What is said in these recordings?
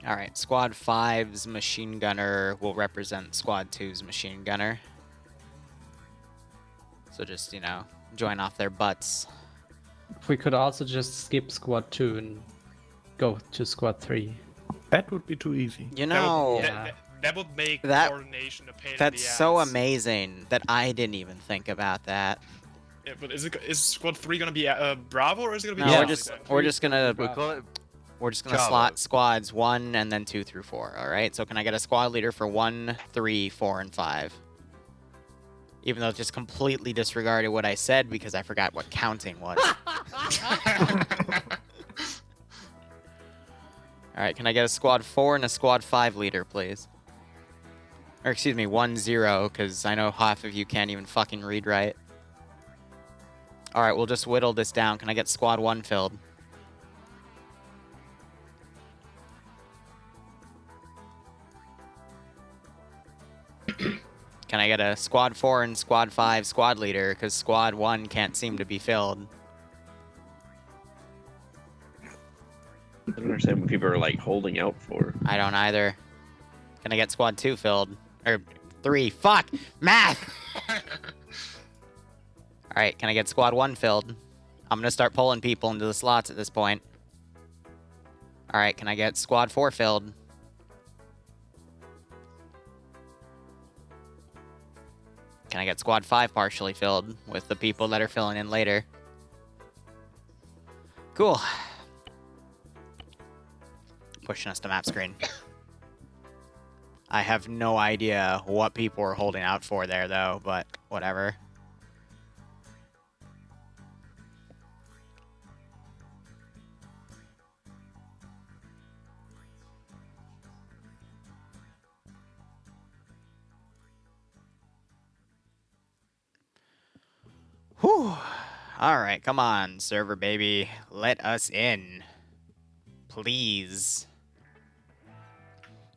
All right, Squad 5's machine gunner will represent Squad 2's machine gunner. So just, you know, join off their butts. We could also just skip Squad 2 and go to Squad 3. That would be too easy. You know, That would make That- coordination a pain in the that's ass. so amazing that I didn't even think about that. Yeah, but is Squad 3 gonna be Bravo or is it gonna be No, Yeah. Charlie we're then? just gonna We call it. slot squads 1 and then 2 through 4. All right. So can I get a squad leader for 1, 3, 4, and 5? Even though it just completely disregarded what I said because I forgot what counting was. All right. Can I get a squad 4 and a squad 5 leader, please? Or excuse me, 1, 0, because I know half of you can't even fucking read right. All right, we'll just whittle this down. Can I get squad 1 filled? Can I get a squad 4 and squad 5 squad leader? Because squad 1 can't seem to be filled. I don't understand what people are like holding out for. I don't either. Can I get squad 2 filled? Or 3. Fuck! Math! Alright, can I get squad 1 filled? I'm gonna start pulling people into the slots at this point. Alright, can I get squad 4 filled? Can I get squad 5 partially filled with the people that are filling in later? Cool. Pushing us to map screen. I have no idea what people are holding out for there, though, but whatever. Whew. Alright, come on, server baby. Let us in. Please.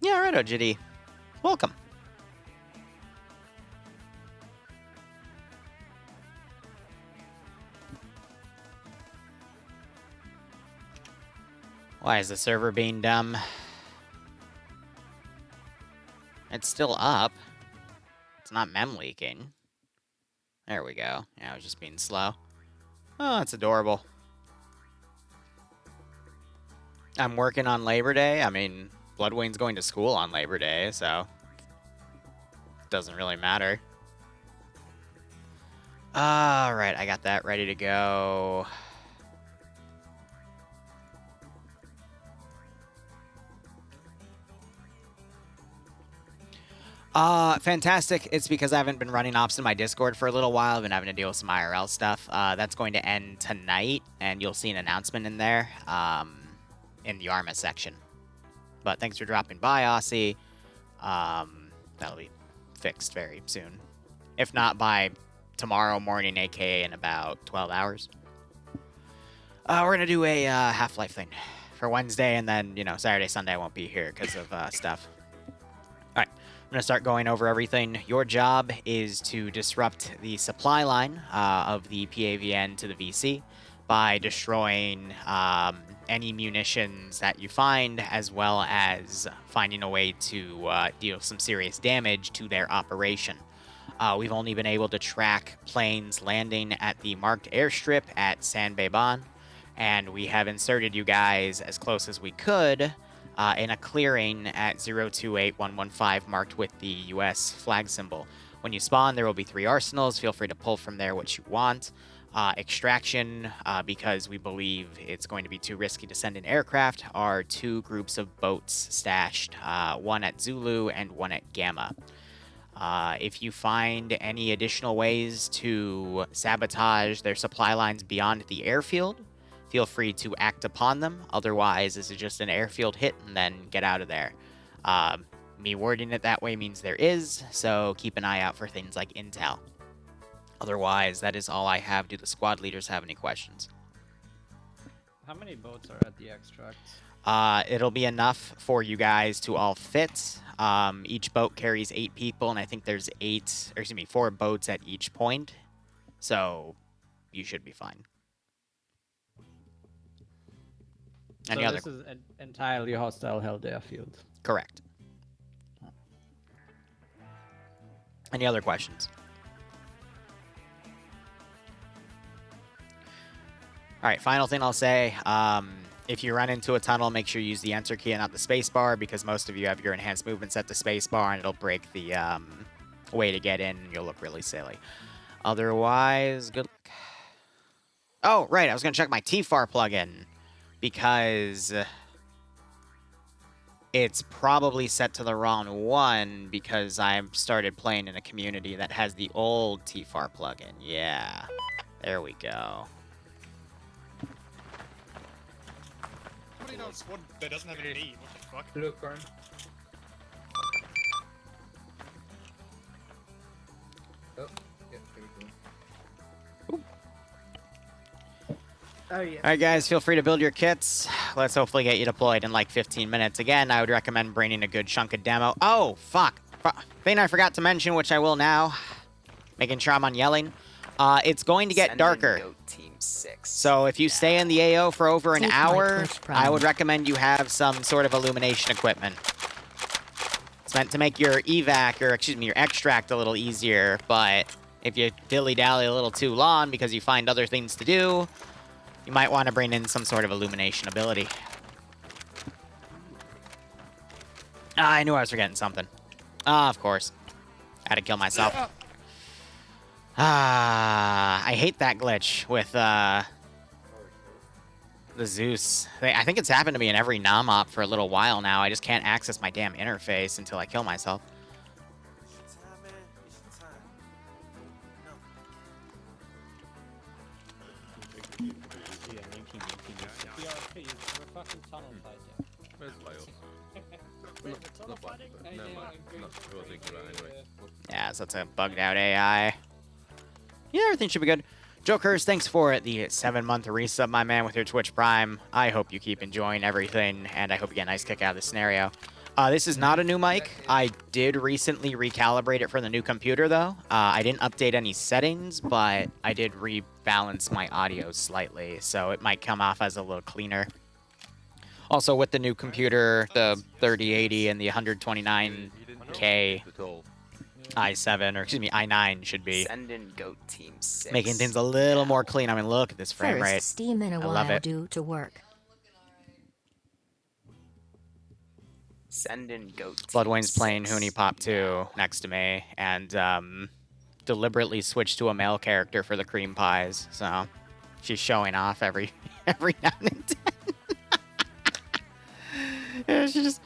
Yeah, alright, OGD. Welcome. Why is the server being dumb? It's still up. It's not mem leaking. There we go. Yeah, I was just being slow. Oh, that's adorable. I'm working on Labor Day. I mean, Bloodwayne's going to school on Labor Day, so doesn't really matter. All right, I got that ready to go. Fantastic. It's because I haven't been running ops in my Discord for a little while. I've been having to deal with some IRL stuff. That's going to end tonight, and you'll see an announcement in there in the Arma section. But thanks for dropping by, Aussie. That'll be fixed very soon. If not by tomorrow morning, aka in about 12 hours. We're going to do a Half-Life thing for Wednesday, and then, you know, Saturday, Sunday I won't be here because of stuff. All right. I'm going to start going over everything. Your job is to disrupt the supply line of the PAVN to the VC by destroying any munitions that you find, as well as finding a way to deal some serious damage to their operation. We've only been able to track planes landing at the marked airstrip at San Beban, and we have inserted you guys as close as we could in a clearing at 028115 marked with the US flag symbol. When you spawn, there will be 3 arsenals. Feel free to pull from there what you want. Extraction, because we believe it's going to be too risky to send an aircraft, are 2 groups of boats stashed, one at Zulu and one at Gamma. If you find any additional ways to sabotage their supply lines beyond the airfield, feel free to act upon them. Otherwise, this is just an airfield hit and then get out of there. Me wording it that way means there is, so keep an eye out for things like intel. Otherwise, that is all I have. Do the squad leaders have any questions? How many boats are at the extract? It'll be enough for you guys to all fit. Each boat carries 8 people, and I think there's 4 boats at each point. So you should be fine. Any so other? this is an entirely hostile held airfield. Correct. Any other questions? All right, final thing I'll say, if you run into a tunnel, make sure you use the enter key and not the space bar, because most of you have your enhanced movement set to space bar, and it'll break the way to get in, and you'll look really silly. Otherwise, good luck. Oh, right, I was going to check my TFAR plugin, because it's probably set to the wrong one, because I started playing in a community that has the old TFAR plugin. Yeah, there we go. Somebody knows squad that doesn't have a knee. What the fuck? Blue corn. Oh, yeah, here we go. Oh yeah. All right, guys, feel free to build your kits. Let's hopefully get you deployed in like 15 minutes. Again, I would recommend bringing a good chunk of demo. Oh, fuck. Thing I forgot to mention, which I will now, making sure I'm on yelling. It's going to get darker. Team 6. So if you stay in the AO for over an Take my hour, first I would round. recommend you have some sort of illumination equipment. It's meant to make your evac, or excuse me, your extract a little easier, but if you dilly-dally a little too long because you find other things to do, you might want to bring in some sort of illumination ability. Ah, I knew I was forgetting something. Ah, of course. Had to kill myself. Ah, I hate that glitch with the Zeus. I think it's happened to me in every nom-op for a little while now. I just can't access my damn interface until I kill myself. Yeah, so that's a bugged out AI. Yeah, everything should be good. Jokers, thanks for the 7-month resub, my man, with your Twitch Prime. I hope you keep enjoying everything, and I hope you get a nice kick out of the scenario. This is not a new mic. I did recently recalibrate it for the new computer, though. I didn't update any settings, but I did rebalance my audio slightly, so it might come off as a little cleaner. Also, with the new computer, the 3080 and the 129K i7, or excuse me, i9 should be Send in Goat Team 6. making things a little more clean. I mean, look at this frame First, rate. steam in a I love while it. due to work. Send in Goat Team Bloodwing's playing 6. Hoonie Pop 2 next to me, and deliberately switched to a male character for the cream pies. So she's showing off every now and then. Yeah, she just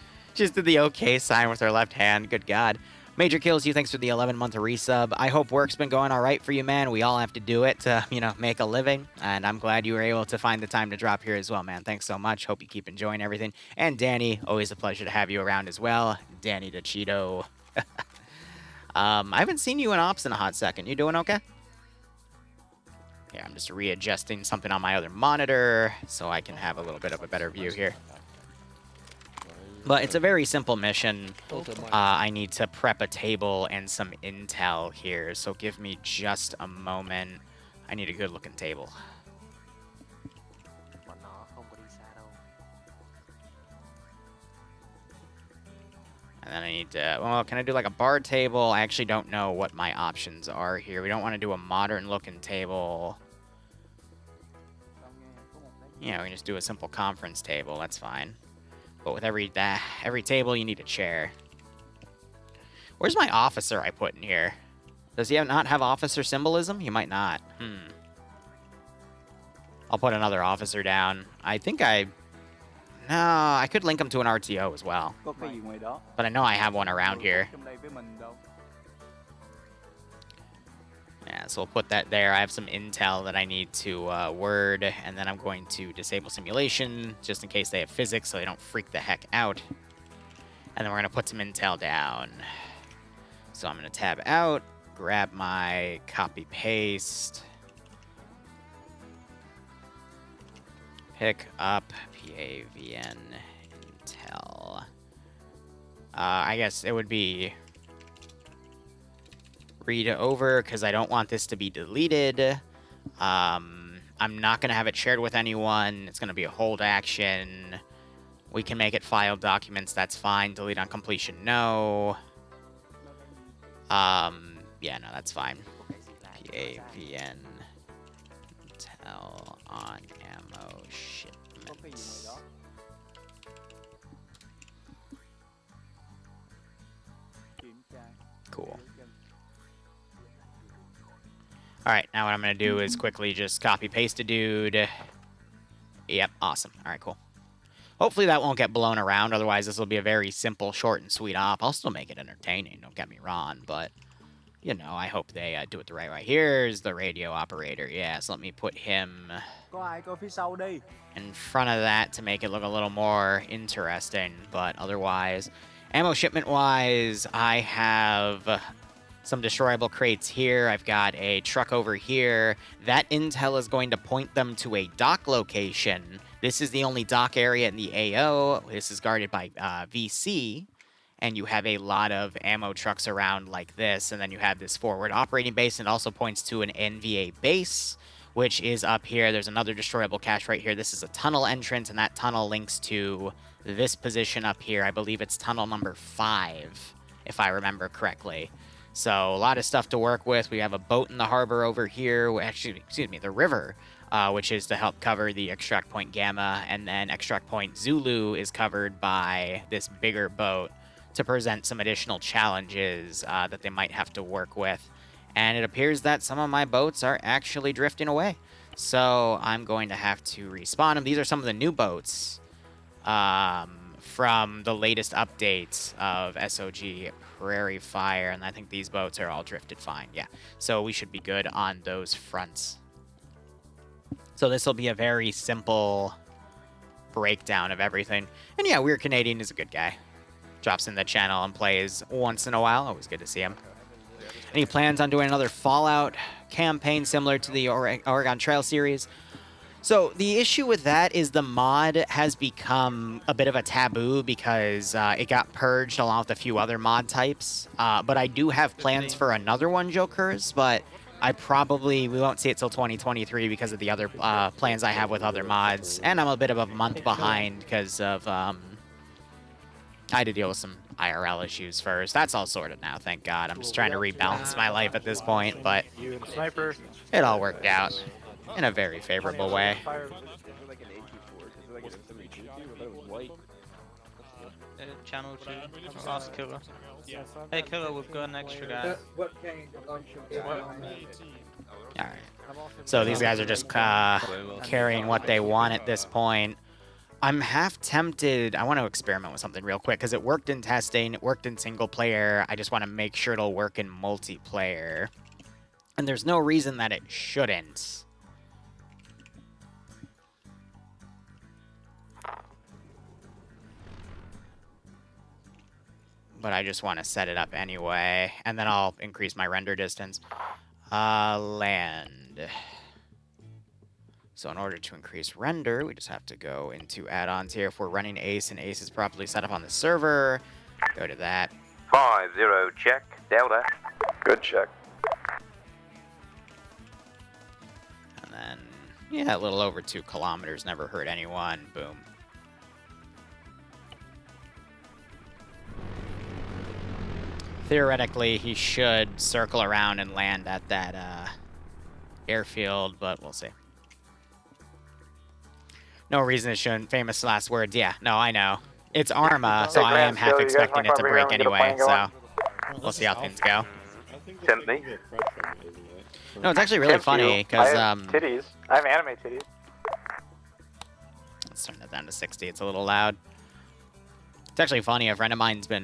did the okay sign with her left hand. Good God. Major Kills, you thanks for the 11-month resub. I hope work's been going all right for you, man. We all have to do it to, you know, make a living. And I'm glad you were able to find the time to drop here as well, man. Thanks so much. Hope you keep enjoying everything. And Danny, always a pleasure to have you around as well. Danny DeCito. I haven't seen you in Ops in a hot second. You doing okay? Here, I'm just readjusting something on my other monitor so I can have a little bit of a better view here. But it's a very simple mission. I need to prep a table and some intel here, so give me just a moment. I need a good-looking table. And then I need to, well, can I do like a bar table? I actually don't know what my options are here. We don't want to do a modern-looking table. Yeah, we can just do a simple conference table. That's fine. But with every table, you need a chair. Where's my officer I put in here? Does he not have officer symbolism? He might not. I'll put another officer down. I think no, I could link him to an RTO as well. But I know I have one around here. Yeah, so we'll put that there. I have some intel that I need to word, and then I'm going to disable simulation, just in case they have physics, so they don't freak the heck out. And then we're going to put some intel down. So I'm going to tab out, grab my copy-paste, pick up PAVN intel. I guess it would be read over, because I don't want this to be deleted. I'm not going to have it shared with anyone. It's going to be a hold action. We can make it filed documents. That's fine. Delete on completion. No. Yeah, no, that's fine. PAVN. Tell on ammo shipments. Cool. Alright, now what I'm going to do is quickly just copy paste a dude. Yep, awesome. Alright, cool. Hopefully that won't get blown around, otherwise this will be a very simple, short, and sweet op. I'll still make it entertaining, don't get me wrong, but, you know, I hope they do it the right way. Here's the radio operator, yeah, so let me put him in front of that to make it look a little more interesting, but otherwise, ammo shipment-wise, I have some destroyable crates here. I've got a truck over here. That intel is going to point them to a dock location. This is the only dock area in the AO. This is guarded by VC. And you have a lot of ammo trucks around like this. And then you have this forward operating base. And it also points to an NVA base, which is up here. There's another destroyable cache right here. This is a tunnel entrance, and that tunnel links to this position up here. I believe it's tunnel number 5, if I remember correctly. So a lot of stuff to work with. We have a boat in the harbor over here. Actually, excuse me, the river, which is to help cover the extract point Gamma. And then extract point Zulu is covered by this bigger boat to present some additional challenges that they might have to work with. And it appears that some of my boats are actually drifting away. So I'm going to have to respawn them. These are some of the new boats from the latest updates of SOG Prairie Fire, and I think these boats are all drifted fine. Yeah, so we should be good on those fronts. So this will be a very simple breakdown of everything. And yeah, Weird Canadian is a good guy. Drops in the channel and plays once in a while. Always good to see him. Any plans on doing another Fallout campaign similar to the Oregon Trail series? So the issue with that is the mod has become a bit of a taboo because it got purged along with a few other mod types. But I do have plans for another one, Jokers, but we won't see it till 2023 because of the other plans I have with other mods. And I'm a bit of a month behind because of I had to deal with some IRL issues first. That's all sorted now, thank God. I'm just trying to rebalance my life at this point, but it all worked out in a very favorable way. Channel 2. Ask Killer. Hey Killer, we've got an extra guy. Alright. So these guys are just carrying what they want at this point. I'm half tempted. I want to experiment with something real quick because it worked in testing. It worked in single player. I just want to make sure it'll work in multiplayer. And there's no reason that it shouldn't. But I just want to set it up anyway. And then I'll increase my render distance. Land. So in order to increase render, we just have to go into add-ons here. If we're running Ace and Ace is properly set up on the server, go to that. 50 check, Delta. Good check. And then, yeah, a little over 2 kilometers, never hurt anyone. Boom. Theoretically, he should circle around and land at that airfield, but we'll see. No reason it shouldn't. Famous last words. Yeah, no, I know. It's Arma, so I am half expecting it to break anyway, so we'll see how things go. Timothy. No, it's actually really funny, because... titties. I have anime titties. Let's turn that down to 60. It's a little loud. It's actually funny. A friend of mine's been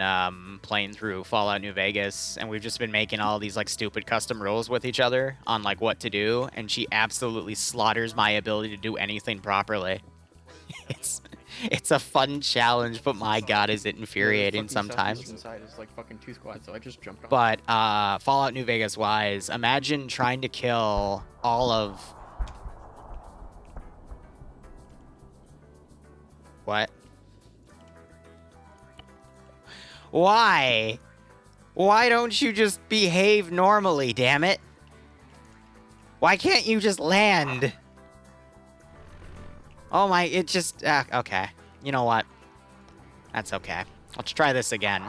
playing through Fallout New Vegas, and we've just been making all these like stupid custom rules with each other on like what to do, and she absolutely slaughters my ability to do anything properly. It's a fun challenge, but my god, is it infuriating sometimes. Inside is like fucking 2 squads, so I just jumped on. But Fallout New Vegas wise, imagine trying to kill all of... What? Why? Why don't you just behave normally, damn it? Why can't you just land? Oh my, it just... okay. You know what? That's okay. Let's try this again.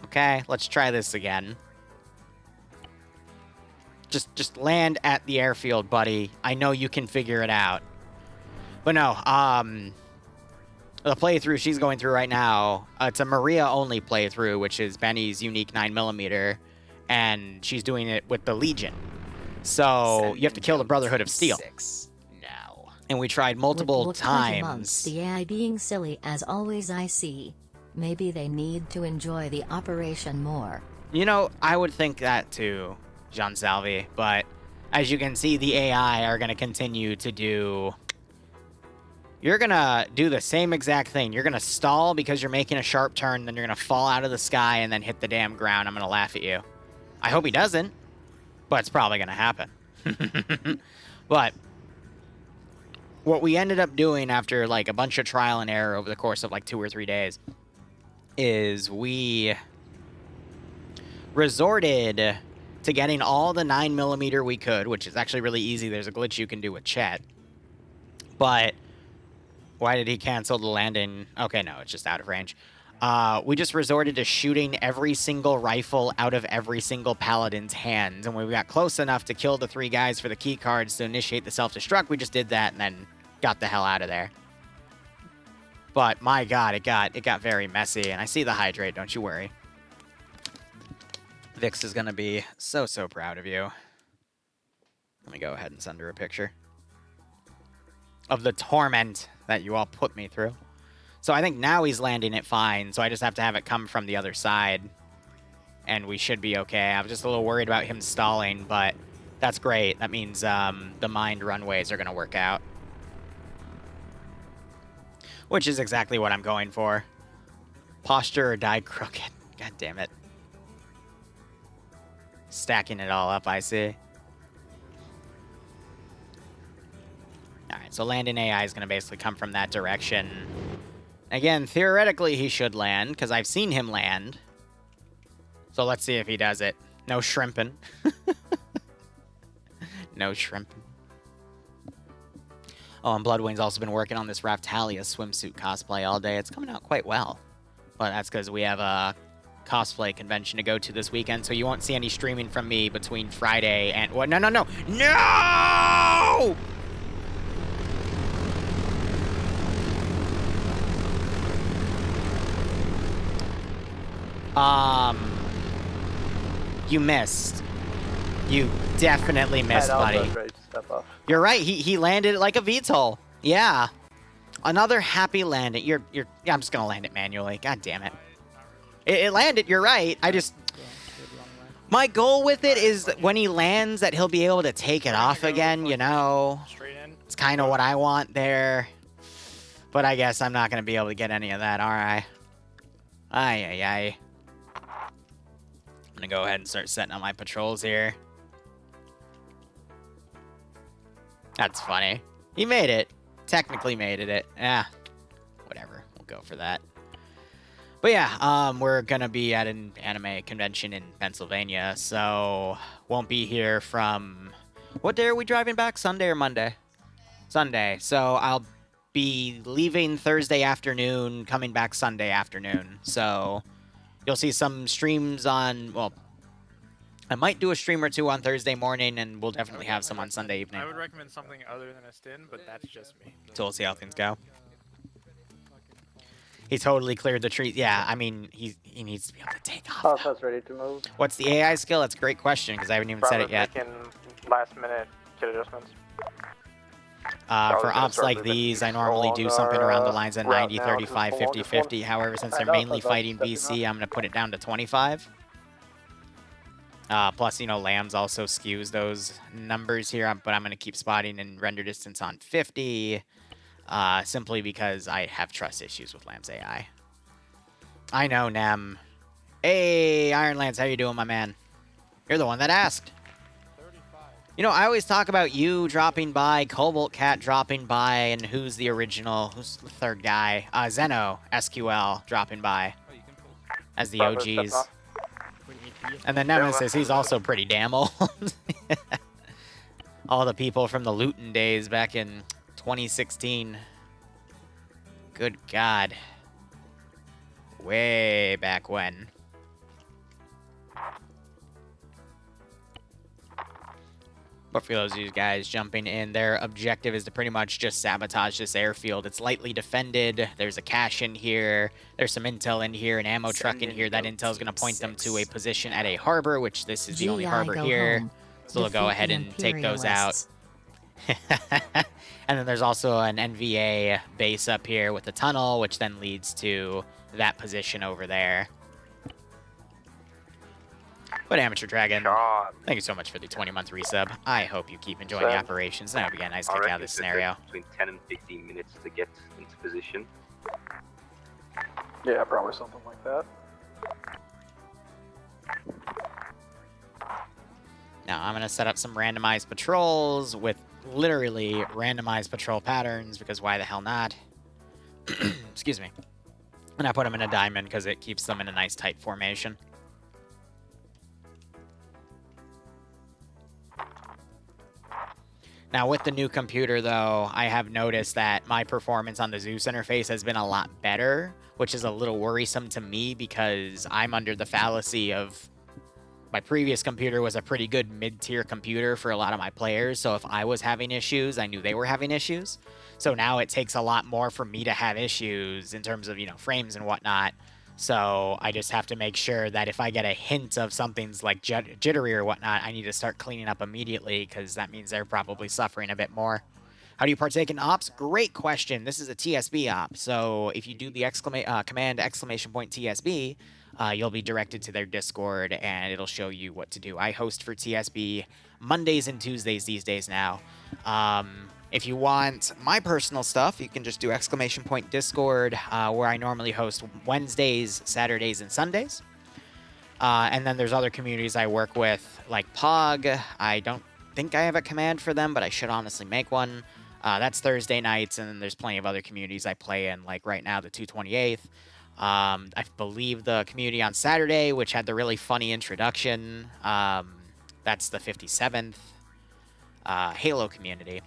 Okay, let's try this again. Just land at the airfield, buddy. I know you can figure it out. But no, the playthrough she's going through right now, it's a Maria-only playthrough, which is Benny's unique 9mm, and she's doing it with the Legion. So you have to kill the Brotherhood of Steel. Now. And we tried multiple With 20 months, times. the AI being silly as always I see. Maybe they need to enjoy the operation more. You know, I would think that too, Jean Salvi, but as you can see, the AI are going to continue to do... You're going to do the same exact thing. You're going to stall because you're making a sharp turn, then you're going to fall out of the sky and then hit the damn ground. I'm going to laugh at you. I hope he doesn't, but it's probably going to happen. But what we ended up doing after like a bunch of trial and error over the course of like 2 or 3 days is we resorted to getting all the 9mm we could, which is actually really easy. There's a glitch you can do with chat. But why did he cancel the landing? Okay, no, it's just out of range. We just resorted to shooting every single rifle out of every single paladin's hands. And when we got close enough to kill the 3 guys for the key cards to initiate the self-destruct, we just did that and then got the hell out of there. But my god, it got very messy. And I see the hydrate, don't you worry. Vix is going to be so proud of you. Let me go ahead and send her a picture of the torment that you all put me through. So I think now he's landing it fine, so I just have to have it come from the other side, and we should be okay. I was just a little worried about him stalling, but that's great. That means the mined runways are going to work out, which is exactly what I'm going for. Posture or die crooked. God damn it. Stacking it all up, I see. Alright, so landing AI is going to basically come from that direction. Again, theoretically, he should land, because I've seen him land. So let's see if he does it. No shrimping. No shrimping. Oh, and Bloodwing's also been working on this Raftalia swimsuit cosplay all day. It's coming out quite well. But that's because we have a cosplay convention to go to this weekend, so you won't see any streaming from me between Friday and... What? No, no, no! No! You missed. You definitely missed, buddy. You're right. He landed it like a VTOL. Yeah. Another happy landing. Yeah, I'm just gonna land it manually. God damn it. It landed. You're right. My goal with it is that when he lands, that he'll be able to take it off again. You know. It's kind of what I want there. But I guess I'm not gonna be able to get any of that, are I? Aye. I'm gonna go ahead and start setting up my patrols here. That's funny. He made it. Technically made it. Yeah. Whatever. We'll go for that. But yeah, we're gonna be at an anime convention in Pennsylvania, so won't be here from... What day are we driving back? Sunday or Monday? Sunday. So I'll be leaving Thursday afternoon, coming back Sunday afternoon. So you'll see some streams on... Well, I might do a stream or two on Thursday morning, and we'll definitely have some on Sunday evening. I would recommend something other than a stin, but that's just me. So we'll see how things go. He totally cleared the tree. Yeah, I mean, he needs to be able to take off. Alpha's ready to move. What's the AI skill? That's a great question, because I haven't even said it yet. Making last minute kit adjustments. For ops like these, I normally do something around the lines of 90, 35, 50, 50. However, since they're mainly fighting BC, I'm going to put it down to 25. Plus, you know, Lambs also skews those numbers here, but I'm going to keep spotting and render distance on 50, simply because I have trust issues with Lamb's AI. I know, Nem. Hey, Ironlance, how you doing, my man? You're the one that asked. You know, I always talk about you dropping by, Cobalt Cat dropping by, and who's the third guy? Zeno, SQL, dropping by as the OGs. And then Nemesis, he's also pretty damn old. All the people from the Luton days back in 2016. Good God. Way back when. But for those of you guys jumping in, their objective is to pretty much just sabotage this airfield. It's lightly defended. There's a cache in here. There's some intel in here, an ammo truck in here. That intel is going to point them to a position at a harbor, which this is the only harbor here. Home. So they'll go ahead and take those out. And then there's also an NVA base up here with a tunnel, which then leads to that position over there. But Amateur Dragon, thank you so much for the 20-month resub. I hope you keep enjoying the operations. And I hope you get a nice kick out of this scenario. Between 10 and 15 minutes to get into position. Yeah, probably something like that. Now I'm going to set up some randomized patrols with literally randomized patrol patterns, because why the hell not? Excuse me. And I put them in a diamond because it keeps them in a nice tight formation. Now, with the new computer, though, I have noticed that my performance on the Zeus interface has been a lot better, which is a little worrisome to me because I'm under the fallacy of my previous computer was a pretty good mid-tier computer for a lot of my players, so if I was having issues, I knew they were having issues. So now it takes a lot more for me to have issues in terms of, you know, frames and whatnot. So I just have to make sure that if I get a hint of something's like jittery or whatnot, I need to start cleaning up immediately, because that means they're probably suffering a bit more. How do you partake in ops? Great question. This is a TSB op. So if you do the command !TSB, you'll be directed to their Discord, and it'll show you what to do. I host for TSB Mondays and Tuesdays these days now. If you want my personal stuff, you can just do !Discord, where I normally host Wednesdays, Saturdays, and Sundays. And then there's other communities I work with, like Pog. I don't think I have a command for them, but I should honestly make one. That's Thursday nights, and then there's plenty of other communities I play in, like right now, the 228th. I believe the community on Saturday, which had the really funny introduction. That's the 57th Halo community.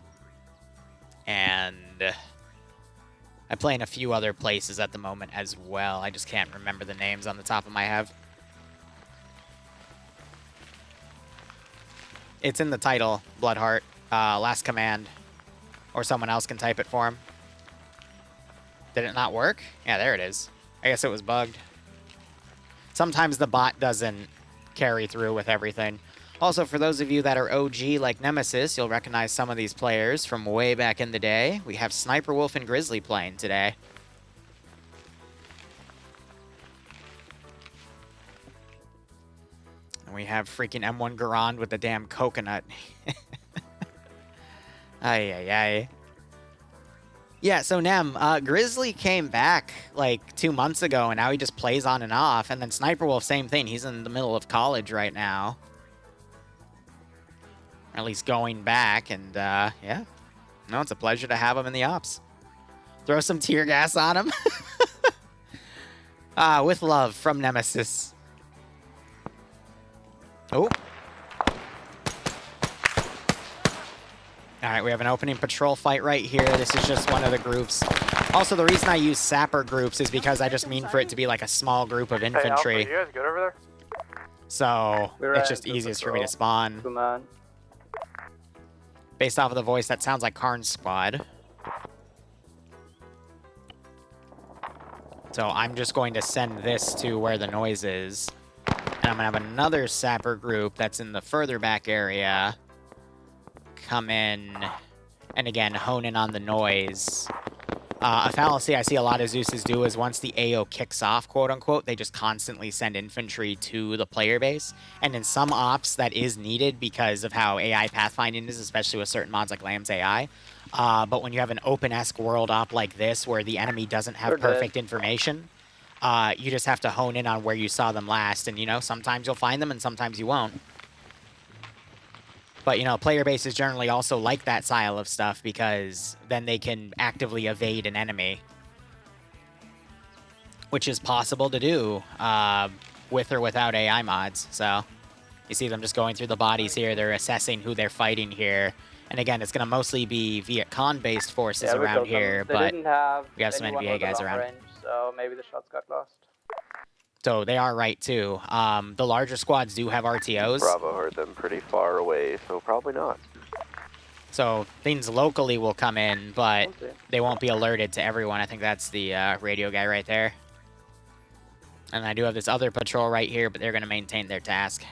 And I play in a few other places at the moment as well. I just can't remember the names on the top of my head. It's in the title, Bloodheart, Last Command, or someone else can type it for him. Did it not work? Yeah, there it is. I guess it was bugged. Sometimes the bot doesn't carry through with everything. Also, for those of you that are OG like Nemesis, you'll recognize some of these players from way back in the day. We have Sniper Wolf and Grizzly playing today. And we have freaking M1 Garand with the damn coconut. Ay, ay, ay. Yeah, so Nem, Grizzly came back like 2 months ago, and now he just plays on and off. And then Sniper Wolf, same thing. He's in the middle of college right now. Or at least going back, and yeah. No, it's a pleasure to have him in the ops. Throw some tear gas on him. With love from Nemesis. Oh. Alright, we have an opening patrol fight right here. This is just one of the groups. Also, the reason I use sapper groups is because I just mean for it to be like a small group of infantry. Hey, Alpha, you guys good over there? So, it's just easiest for me to spawn. Come on. Based off of the voice, that sounds like Karn's squad. So I'm just going to send this to where the noise is. And I'm going to have another sapper group that's in the further back area come in and, again, hone in on the noise. A fallacy I see a lot of Zeuses do is once the AO kicks off, quote-unquote, they just constantly send infantry to the player base. And in some ops, that is needed because of how AI pathfinding is, especially with certain mods like Lamb's AI. But when you have an open-esque world op like this, where the enemy doesn't have perfect information, you just have to hone in on where you saw them last. And, you know, sometimes you'll find them and sometimes you won't. But, you know, player bases generally also like that style of stuff because then they can actively evade an enemy. Which is possible to do with or without AI mods. So, you see them just going through the bodies here. They're assessing who they're fighting here. And again, it's going to mostly be Viet Cong-based forces around here, but we have some NVA guys around. Range, so maybe the shots got lost. So they are right, too. The larger squads do have RTOs. Bravo heard them pretty far away, so probably not. So things locally will come in, but they won't be alerted to everyone. I think that's the radio guy right there. And I do have this other patrol right here, but they're going to maintain their task.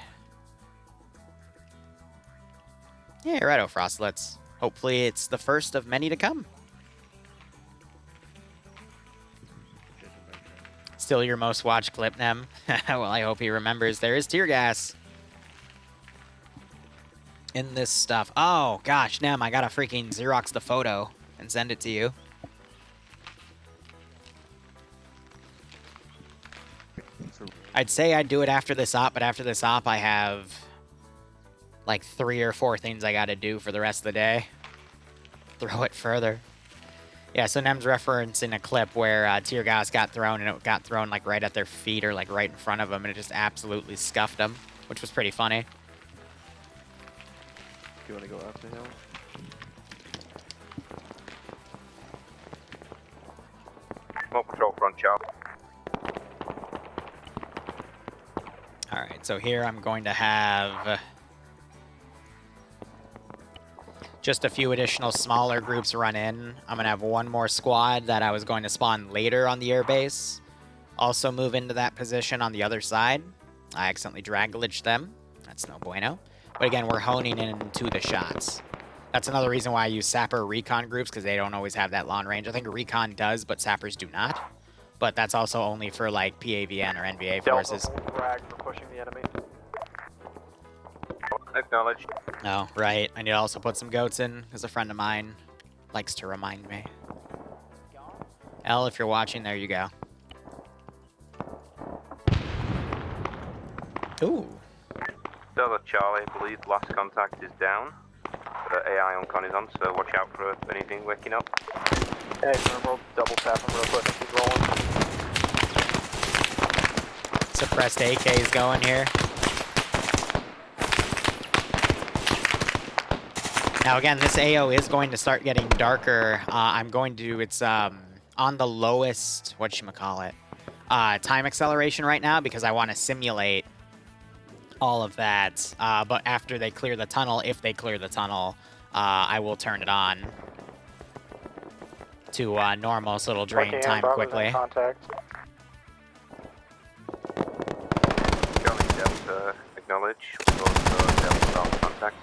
Yeah, you're right, Frostlets. Hopefully it's the first of many to come. Still your most watched clip, Nem. Well, I hope he remembers. There is tear gas in this stuff. Oh, gosh, Nem, I gotta freaking Xerox the photo and send it to you. I'd say I'd do it after this op, but after this op, I have like 3 or 4 things I gotta do for the rest of the day. Throw it further. Yeah, so Nem's referencing a clip where tear gas got thrown, and it got thrown like right at their feet or like right in front of them, and it just absolutely scuffed them, which was pretty funny. Do you want to go up the hill? Smoke patrol front, Charlie. Alright, so here I'm going to have just a few additional smaller groups run in. I'm going to have one more squad that I was going to spawn later on the airbase. Also move into that position on the other side. I accidentally drag-glitched them. That's no bueno. But again, we're honing into the shots. That's another reason why I use Sapper Recon groups, because they don't always have that long range. I think Recon does, but Sappers do not. But that's also only for like PAVN or NVA forces. Drag for pushing the enemy. Acknowledge. No, right. I need to also put some goats in, because a friend of mine likes to remind me. L, if you're watching, there you go. Ooh. Delta Charlie, I believe last contact is down. AI on con is on, so watch out for anything waking up. Hey, we'll double tap him real quick and keep rolling. Suppressed AK is going here. Now again, this AO is going to start getting darker. It's on the lowest, whatchamacallit, time acceleration right now, because I want to simulate all of that. But after they clear the tunnel, if they clear the tunnel, I will turn it on to normal, so it'll drain time quickly. Charlie Delta, acknowledge. Delta off contact.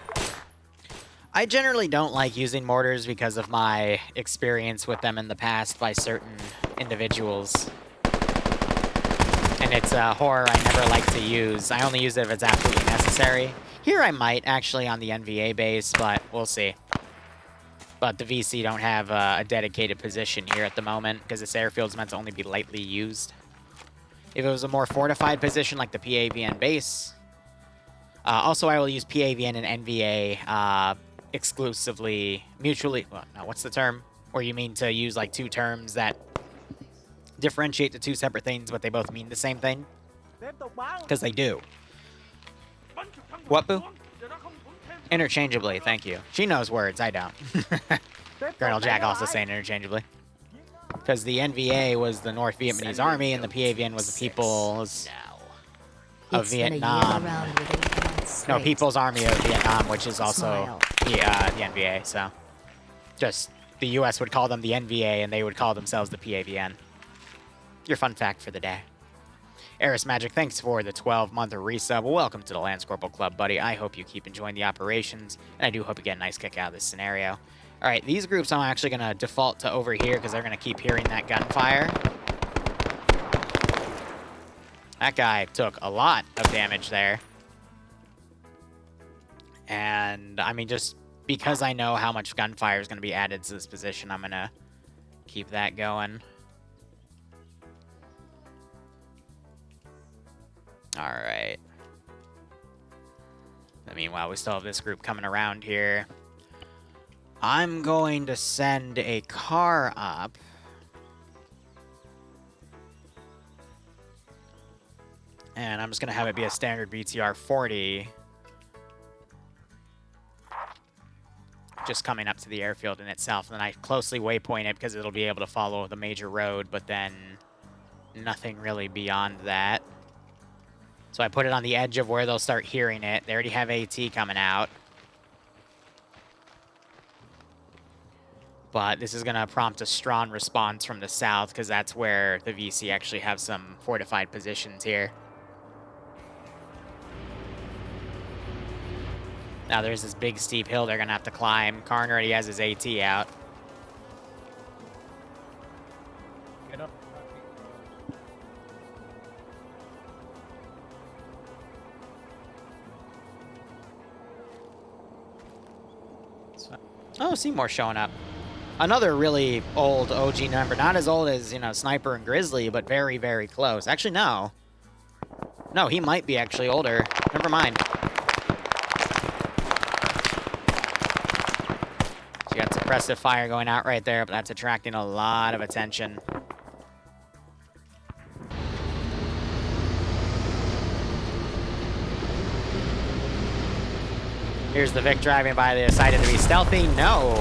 I generally don't like using mortars because of my experience with them in the past by certain individuals. And it's a horror I never like to use. I only use it if it's absolutely necessary. Here I might, actually, on the NVA base, but we'll see. But the VC don't have a dedicated position here at the moment, because this airfield's meant to only be lightly used. If it was a more fortified position, like the PAVN base... also, I will use PAVN and NVA exclusively, mutually... Well, no, what's the term? Or you mean to use, like, 2 terms that differentiate the 2 separate things, but they both mean the same thing? Because they do. What, Boo? Interchangeably, thank you. She knows words, I don't. Colonel Jack also saying interchangeably. Because the NVA was the North Vietnamese Army, and the PAVN was the People's of Vietnam. No, People's Army of Vietnam, which is also the NVA, so. Just, the US would call them the NVA, and they would call themselves the PAVN. Your fun fact for the day. Eris Magic, thanks for the 12-month resub. Welcome to the Lance Corporal Club, buddy. I hope you keep enjoying the operations, and I do hope you get a nice kick out of this scenario. All right, these groups I'm actually going to default to over here because they're going to keep hearing that gunfire. That guy took a lot of damage there. And, I mean, just because I know how much gunfire is going to be added to this position, I'm going to keep that going. Alright. Meanwhile, we still have this group coming around here. I'm going to send a car up. And I'm just going to have it be a standard BTR 40. just coming up to the airfield in itself. And then I closely waypoint it because it'll be able to follow the major road, but then nothing really beyond that. So I put it on the edge of where they'll start hearing it. They already have AT coming out. But this is going to prompt a strong response from the south because that's where the VC actually have some fortified positions here. Now there's this big steep hill they're going to have to climb. Karn already has his AT out. Oh, Seymour showing up. Another really old OG number. Not as old as, you know, Sniper and Grizzly, but very, very close. Actually, no. No, he might be actually older. Never mind. So you got suppressive fire going out right there, but that's attracting a lot of attention. Here's the Vic driving by. They decided to be stealthy. No.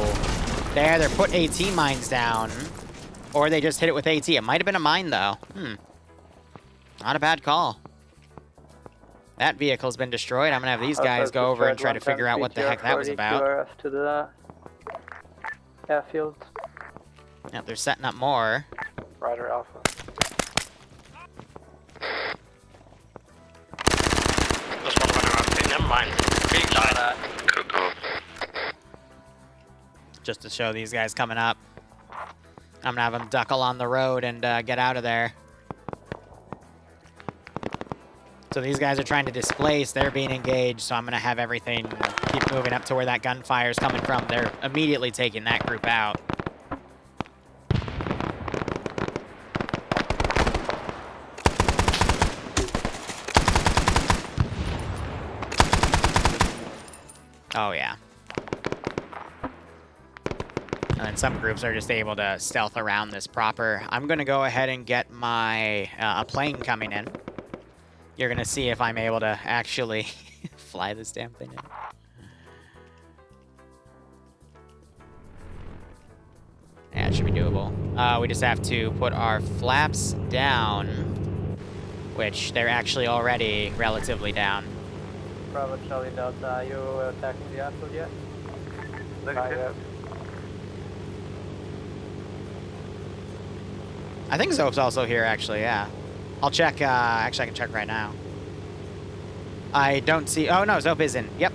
They either put AT mines down, or they just hit it with AT. It might have been a mine, though. Not a bad call. That vehicle's been destroyed. I'm going to have these guys go over and try to figure out what the heck that was about. To the airfield. Yep, they're setting up more. Rider Alpha. Never mind. Just to show these guys coming up. I'm gonna have them duck along the road and get out of there. So these guys are trying to displace. They're being engaged, so I'm gonna have everything keep moving up to where that gunfire is coming from. They're immediately taking that group out. Oh, yeah. And then some groups are just able to stealth around this proper. I'm going to go ahead and get my a plane coming in. You're going to see if I'm able to actually fly this damn thing in. Yeah, it should be doable. We just have to put our flaps down, which they're actually already relatively down. Bravo Charlie Delta, are you attacking the airfield yet? Not yet. I think Zope's also here, actually, yeah. I'll check, actually I can check right now. I don't see, oh no, Zope is in, yep.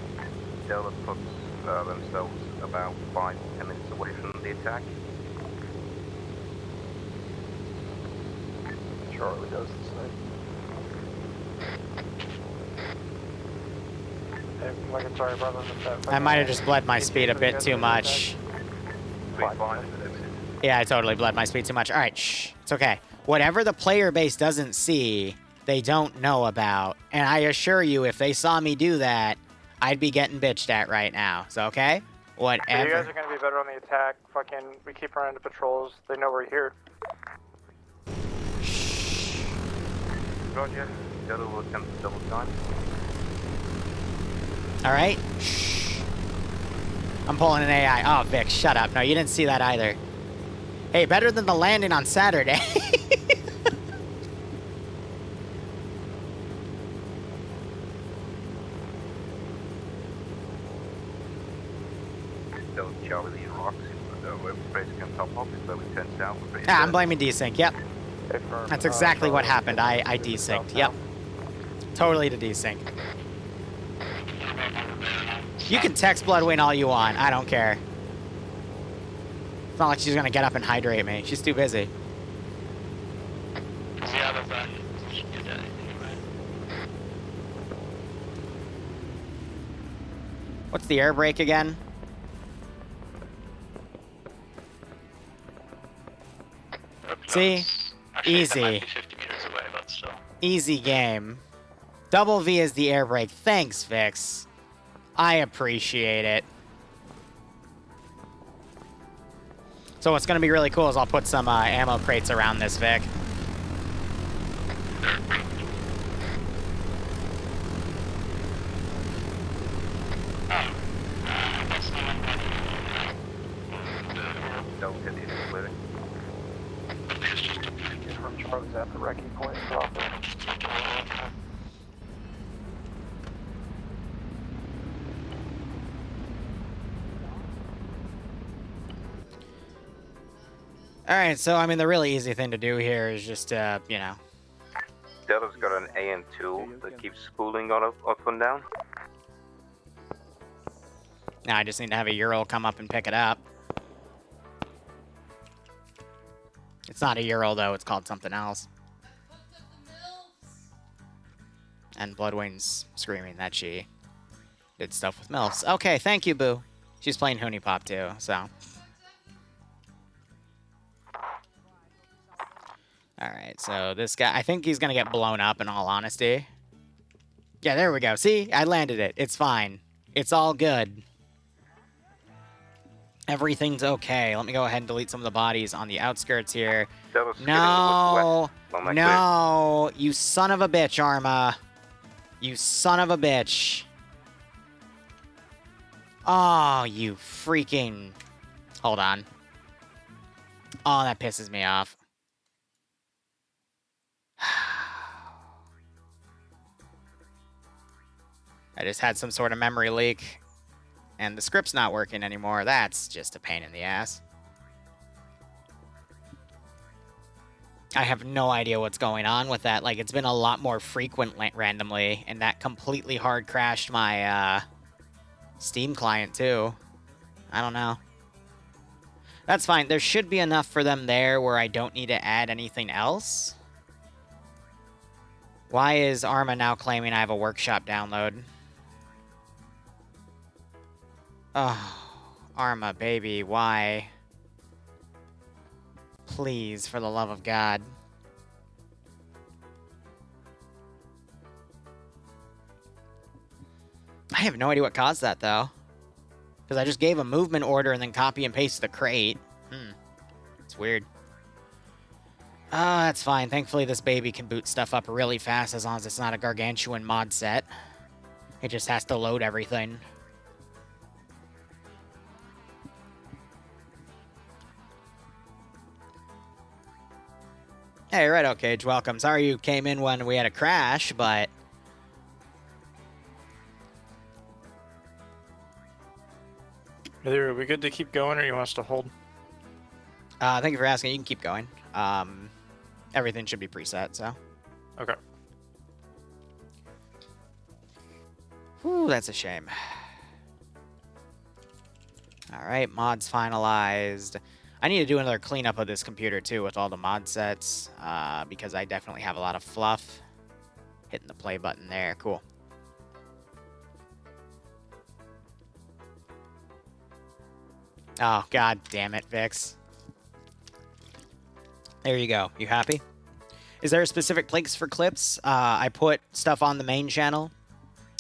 Delta puts themselves about 5-10 minutes away from the attack. Charlie does the same. I might have just bled my speed a bit too much. Yeah, I totally bled my speed too much. All right, shh. It's okay. Whatever the player base doesn't see, they don't know about. And I assure you, if they saw me do that, I'd be getting bitched at right now. So, okay? Whatever. You guys are going to be better on the attack. Fucking, we keep running to patrols. They know we're here. Shh. Roger. Delta will attempt to double time. All right? Shh. I'm pulling an AI. Oh, Vic, shut up. No, you didn't see that either. Hey, better than the landing on Saturday. Yeah, I'm blaming desync. Yep. That's exactly what happened. I desynced. Yep. Totally to desync. You can text Bloodwing all you want. I don't care. It's not like she's gonna get up and hydrate me. She's too busy. What's the air brake again? See? Easy. Easy game. Double V is the air brake. Thanks, Vix. I appreciate it. So what's going to be really cool is I'll put some ammo crates around this, Vic. From Charlie's at the wrecking point. Alright, so I mean the really easy thing to do here is just, you know. Delta's got an AM tool that keeps spooling on up and down. Now I just need to have a Ural come up and pick it up. It's not a Ural though, it's called something else. And Bloodwing's screaming that she did stuff with MILFs. Okay, thank you, Boo. She's playing Hoonie Pop too, so. Alright, so this guy, I think he's gonna get blown up in all honesty. Yeah, there we go. See? I landed it. It's fine. It's all good. Everything's okay. Let me go ahead and delete some of the bodies on the outskirts here. No! No! You son of a bitch, Arma. You son of a bitch. Oh, you freaking... Hold on. Oh, that pisses me off. I just had some sort of memory leak, and the script's not working anymore. That's just a pain in the ass. I have no idea what's going on with that. Like, it's been a lot more frequent randomly, and that completely hard crashed my Steam client, too. I don't know. That's fine. There should be enough for them there where I don't need to add anything else. Why is Arma now claiming I have a workshop download? Oh, Arma, baby, why? Please, for the love of God. I have no idea what caused that, though. Because I just gave a movement order and then copy and paste the crate. It's weird. That's fine. Thankfully, this baby can boot stuff up really fast as long as it's not a gargantuan mod set. It just has to load everything. Hey, Red Oak Cage, welcome. Sorry you came in when we had a crash, but... Either are we good to keep going, or you want us to hold? Thank you for asking. You can keep going. Everything should be preset, so... Okay. Whew, that's a shame. Alright, mods finalized. I need to do another cleanup of this computer, too, with all the mod sets, because I definitely have a lot of fluff. Hitting the play button there. Cool. Oh, god damn it, Vix. There you go. You happy? Is there a specific place for clips? I put stuff on the main channel.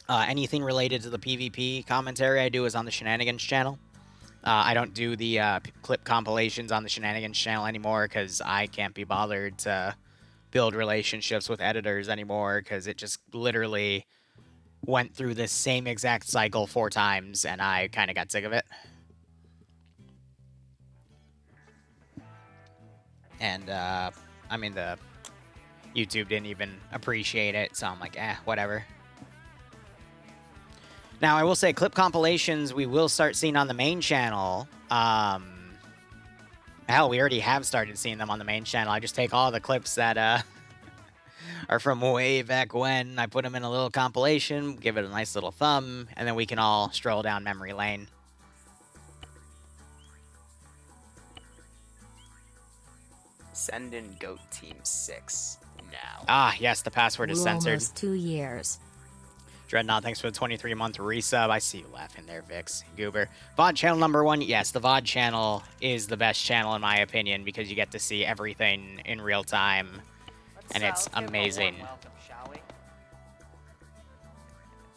Anything related to the PvP commentary I do is on the Shenanigans channel. I don't do the clip compilations on the Shenanigans channel anymore because I can't be bothered to build relationships with editors anymore because it just literally went through this same exact cycle 4 times and I kind of got sick of it. And, I mean, the YouTube didn't even appreciate it, so I'm like, whatever. Now, I will say, clip compilations we will start seeing on the main channel. Hell, we already have started seeing them on the main channel. I just take all the clips that are from way back when. I put them in a little compilation, give it a nice little thumb, and then we can all stroll down memory lane. Send in Goat Team 6 now. Ah, yes, the password is censored. Almost 2 years. Dreadnought, thanks for the 23-month resub. I see you laughing there, Vix. Goober. VOD channel number 1. Yes, the VOD channel is the best channel in my opinion because you get to see everything in real time. And it's amazing.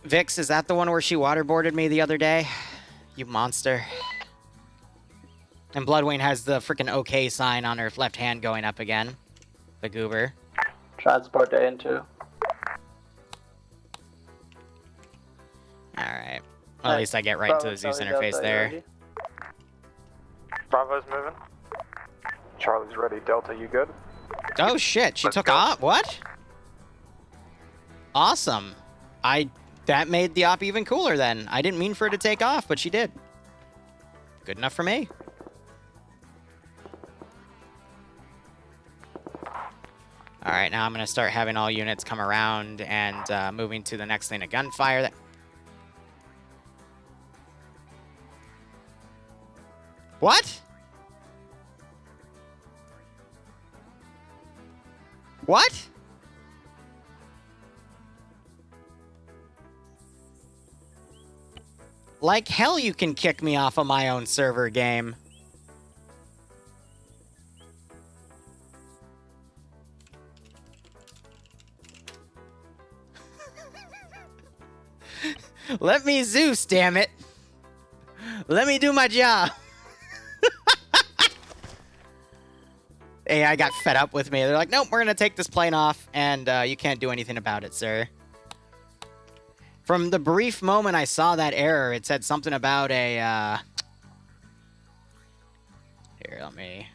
Vix, is that the one where she waterboarded me the other day? You monster. And Bloodwing has the freaking OK sign on her left hand going up again. The Goober. Transport A and 2. Alright. Well, at least I get right to the Zeus interface there. Bravo's moving. Charlie's ready. Delta, you good? Oh shit, she Let's took go. off? What? Awesome. That made the op even cooler then. I didn't mean for her to take off, but she did. Good enough for me. Alright, now I'm going to start having all units come around and moving to the next lane of gunfire. What? What? Like hell you can kick me off of my own server game. Let me Zeus, damn it. Let me do my job. AI got fed up with me. They're like, nope, we're going to take this plane off, and you can't do anything about it, sir. From the brief moment I saw that error, it said something about a, Here, let me...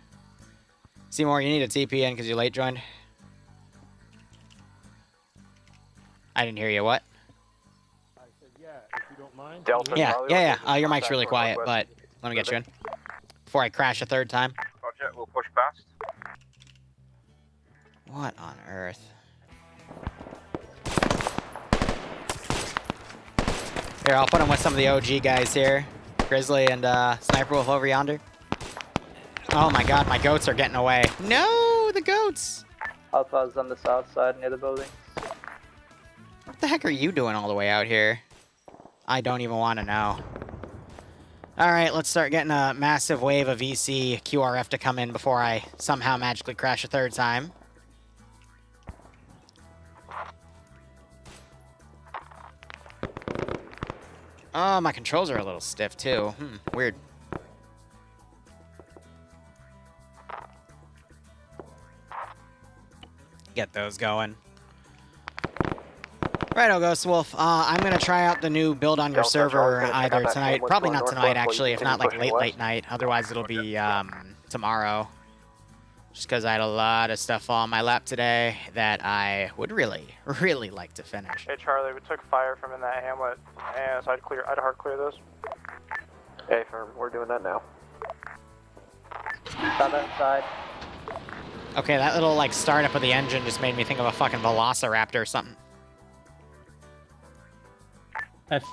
Seymour, you need a TP in because you late joined? I didn't hear you, what? I said, yeah, if you don't mind. Delta, Yeah, Charlie, yeah. Your mic's contact really for quiet, Northwest. but let me get you in. Before I crash a third time. Roger, we'll push past. What on earth? Here, I'll put him with some of the OG guys here. Grizzly and Sniper Wolf over yonder. Oh my god, my goats are getting away. No, the goats! Alpha is on the south side near the building. What the heck are you doing all the way out here? I don't even want to know. Alright, let's start getting a massive wave of VC QRF to come in before I somehow magically crash a third time. Oh, my controls are a little stiff too. Weird. Get those going. Righto, Ghost Wolf. I'm gonna try out the new build on your Delta, server Charlie's gonna check either out that tonight. team. What's Probably going not tonight, northwest, actually. If not, continue like pushing late night. Otherwise, it'll be tomorrow. Just because I had a lot of stuff on my lap today that I would really, really like to finish. Hey Charlie, we took fire from in that hamlet, and so I'd hard clear those. Hey, firm, we're doing that now. Southern side. Okay, that little like startup of the engine just made me think of a fucking Velociraptor or something. F.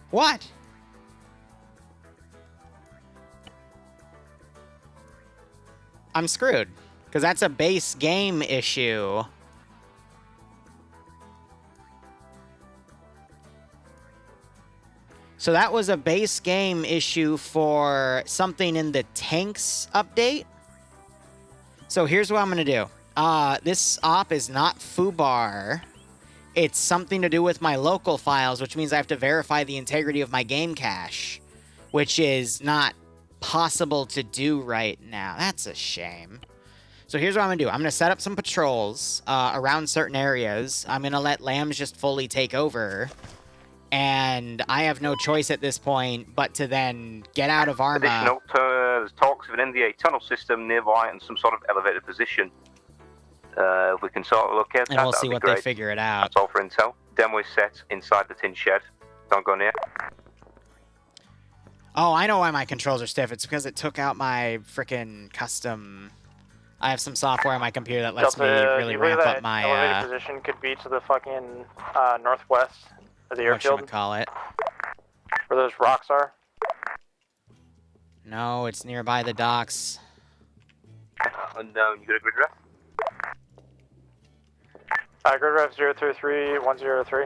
What? I'm screwed. Because that's a base game issue. So that was a base game issue for something in the tanks update. So here's what I'm going to do. This op is not foobar. It's something to do with my local files, which means I have to verify the integrity of my game cache, which is not possible to do right now. That's a shame. So here's what I'm going to do. I'm going to set up some patrols around certain areas. I'm going to let Lambs just fully take over. And I have no choice at this point but to then get out of Arma. Additional, there's talks of an NDA tunnel system nearby and some sort of elevated position. If we can sort of locate that, and we'll that'd see be what great. they figure it out. That's all for intel. Demo is set inside the tin shed. Don't go near. Oh, I know why my controls are stiff. It's because it took out my freaking custom... I have some software on my computer that lets me really ramp up my... elevated position could be to the fucking northwest of the airfield. Whatchamacallit. Where those rocks are. No, it's nearby the docks. Unknown, you got a grid ref? Grid ref 033 103.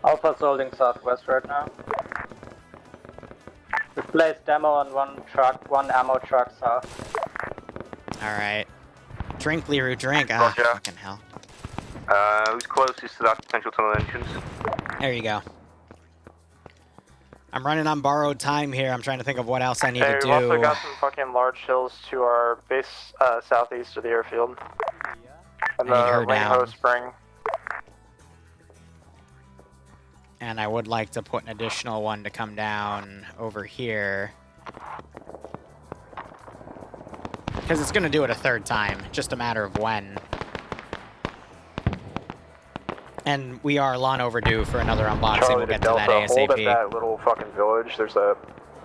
Alpha's holding southwest right now. We placed demo on one ammo truck south. Alright. Drink, Liru, drink. Ah, Roger. fucking hell. Who's closest to that potential tunnel entrance? There you go. I'm running on borrowed time here. I'm trying to think of what else I need to do. We've also got some fucking large hills to our base southeast of the airfield. And I need her the Rainbow down. Spring. And I would like to put an additional one to come down over here. Because it's going to do it a third time, just a matter of when. And we are long overdue for another unboxing. Charlie We'll to get to that Delta, hold at ASAP. that little fucking village. There's a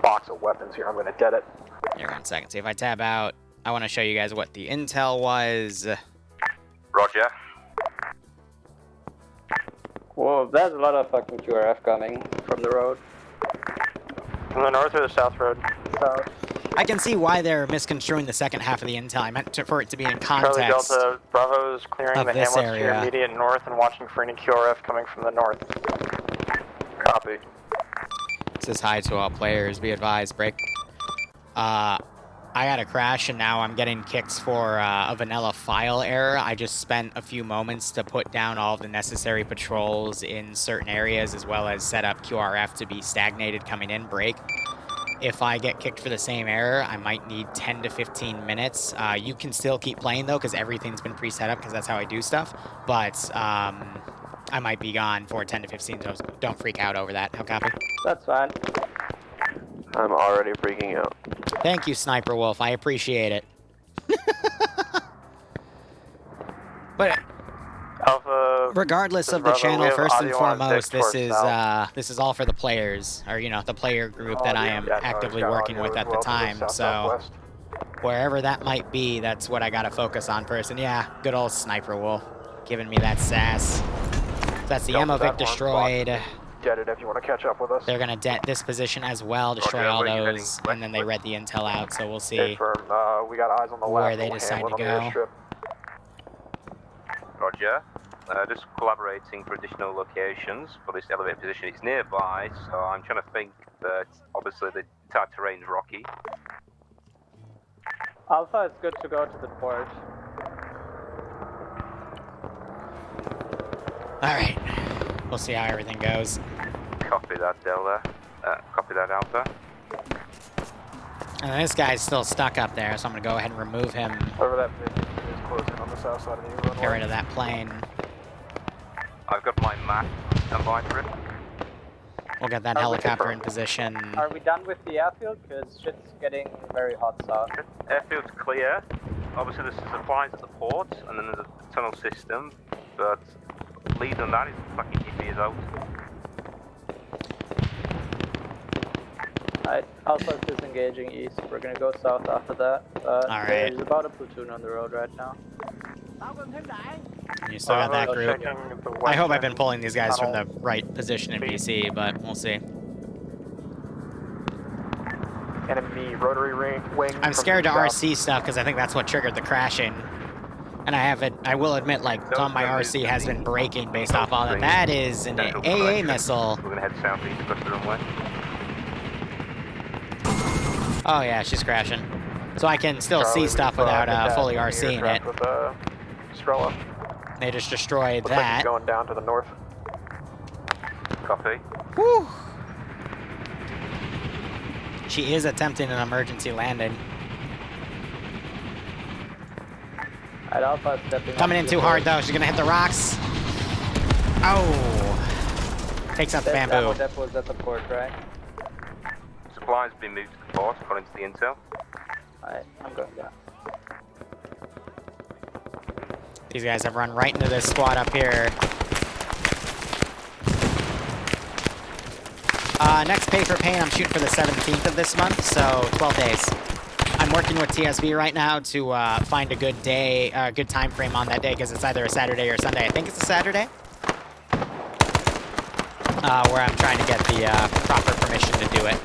box of weapons here. I'm gonna dead it. Here, 1 second. See if I tab out. I want to show you guys what the intel was. Roger. Whoa, there's a lot of fucking QRF coming from the road. From the north or the south road? South. I can see why they're misconstruing the second half of the intel. I meant for it to be in Charlie context. Delta, Bravo is clearing of the this hamlets to your area. immediate north and watching for any QRF coming from the north. Copy. Says hi to all players. Be advised, break. I had a crash and now I'm getting kicks for a vanilla file error. I just spent a few moments to put down all of the necessary patrols in certain areas as well as set up QRF to be stagnated coming in, break. If I get kicked for the same error, I might need 10 to 15 minutes. You can still keep playing though because everything's been preset up because that's how I do stuff. But I might be gone for 10 to 15, so don't freak out over that. How copy? That's fine. I'm already freaking out. Thank you, Sniper Wolf. I appreciate it. But Alpha. regardless of the Bravo, we channel, have first and audio on foremost, deck this is all for the players, or you know, the player group that I am actively working with at the time. So wherever that might be, that's what I gotta focus on first. And yeah, good old Sniper Wolf giving me that sass. That's the Emovic destroyed. Get it if you want to catch up with us. They're gonna det this position as well, destroy all those, and then they read the intel out. So we'll see We got eyes on the where left. they We'll decide handle to it on the go. airstrip. Roger. Just collaborating for additional locations for this elevated position. It's nearby, so I'm trying to think that obviously the entire terrain's rocky. Alpha, it's good to go to the port. Alright. We'll see how everything goes. Copy that, Delta. Copy that, Alpha. And this guy's still stuck up there, so I'm gonna go ahead and remove him. Over that position is closing on the south side of the runway. Get rid of that plane. I've got my map stand by for it. We'll get that helicopter in position. Are we done with the airfield? Because shit's getting very hot south. Airfield's clear. Obviously there's supplies at the port, and then there's a tunnel system, but lead on that is fucking iffy as out. Alright, Alpha's disengaging east. We're gonna go south after that. Alright. There's about a platoon on the road right now. You still got that group. I hope I've been pulling these guys from the right position in BC, but we'll see. Enemy rotary wing. I'm scared to south. RC stuff because I think that's what triggered the crashing. And I will admit, like, some of my RC has been breaking based off all that. That is an AA missile. We're gonna head southeast across the runway. Oh yeah, she's crashing. So I can still see stuff without fully RCing it. With, Strela. They just destroyed Looks like that. he's going down to the north. Copy. Whew. She is attempting an emergency landing. Alright, Alpha stepping Coming up in to too the hard port. though, she's gonna hit the rocks. Oh! Takes out the That ammo bamboo. depot is at the port, right? Supplies have been moved to the port according to the intel. Alright, I'm going down. These guys have run right into this squad up here. Next pay for pain, I'm shooting for the 17th of this month, so 12 days. I'm working with TSB right now to find a good day, good time frame on that day, because it's either a Saturday or a Sunday. I think it's a Saturday. Where I'm trying to get the proper permission to do it.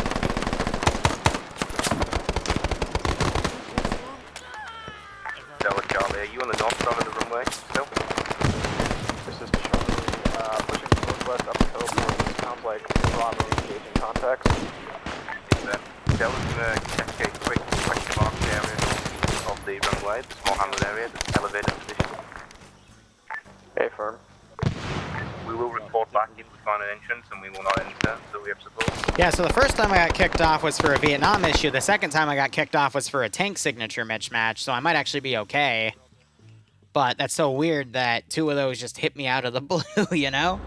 Delta Charlie, are you on the north side of the runway still? This is Charlie, pushing northwest up the hill. Sounds like Bravo engaging contacts. Delta's gonna cascade quick question mark area of the runway, the small hamlet area, the elevated position. A firm. We will report back if we find an entrance, and we will not enter until we have support. Yeah, so the first time I got kicked off was for a Vietnam issue. The second time I got kicked off was for a tank signature mismatch, so I might actually be okay. But that's so weird that two of those just hit me out of the blue, you know?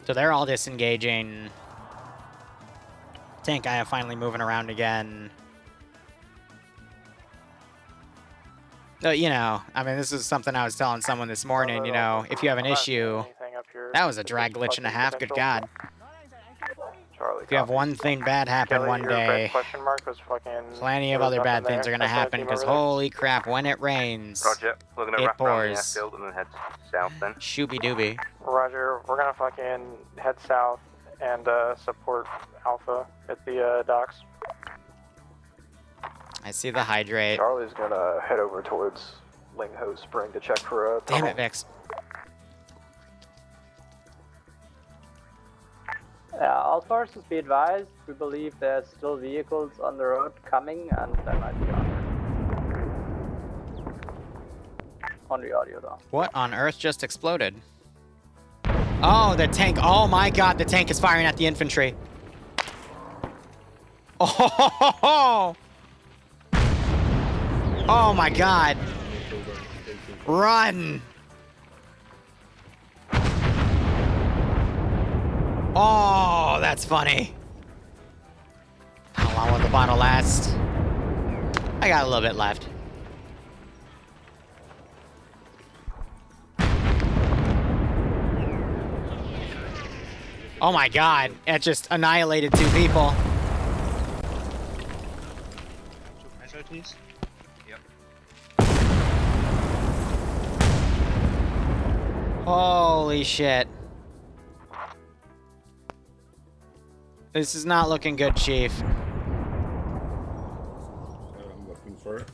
So they're all disengaging. Tank guy finally moving around again. So, you know, I mean, this is something I was telling someone this morning, you know, if you have an issue, that was a drag glitch and a half, good God. Charlie, If you have one thing bad happen one day, question mark was fucking, plenty of other bad things are going to happen, because holy crap, when it rains, Roger. We're gonna it wrap around the pours. airfield and then head south then. Shooby-dooby. Roger, we're gonna fucking head south and support Alpha at the docks. I see the hydrate. Charlie's gonna head over towards Lingho Spring to check for a Damn it, Vix. All forces be advised, we believe there's still vehicles on the road coming and they might be on the audio though. What on earth just exploded? Oh, the tank. Oh my God, the tank is firing at the infantry. Oh, oh my God. Run. Oh, that's funny. How long will the bottle last? I got a little bit left. Oh my God, it just annihilated 2 people. SOTs? Yep. Holy shit. This is not looking good, Chief. I'm looking for it.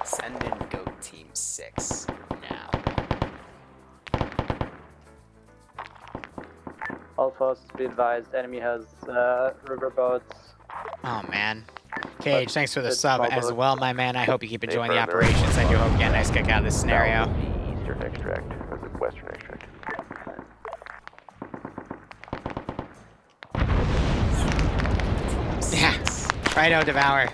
Send in Goat Team 6 now. All forces be advised, enemy has riverboats. Oh man. Cage, thanks for the sub as well, my man. I hope you keep enjoying the operations. I do hope you get a nice kick out of this scenario. Eastern extract, or the western extract. Yeah. Righto, Devour.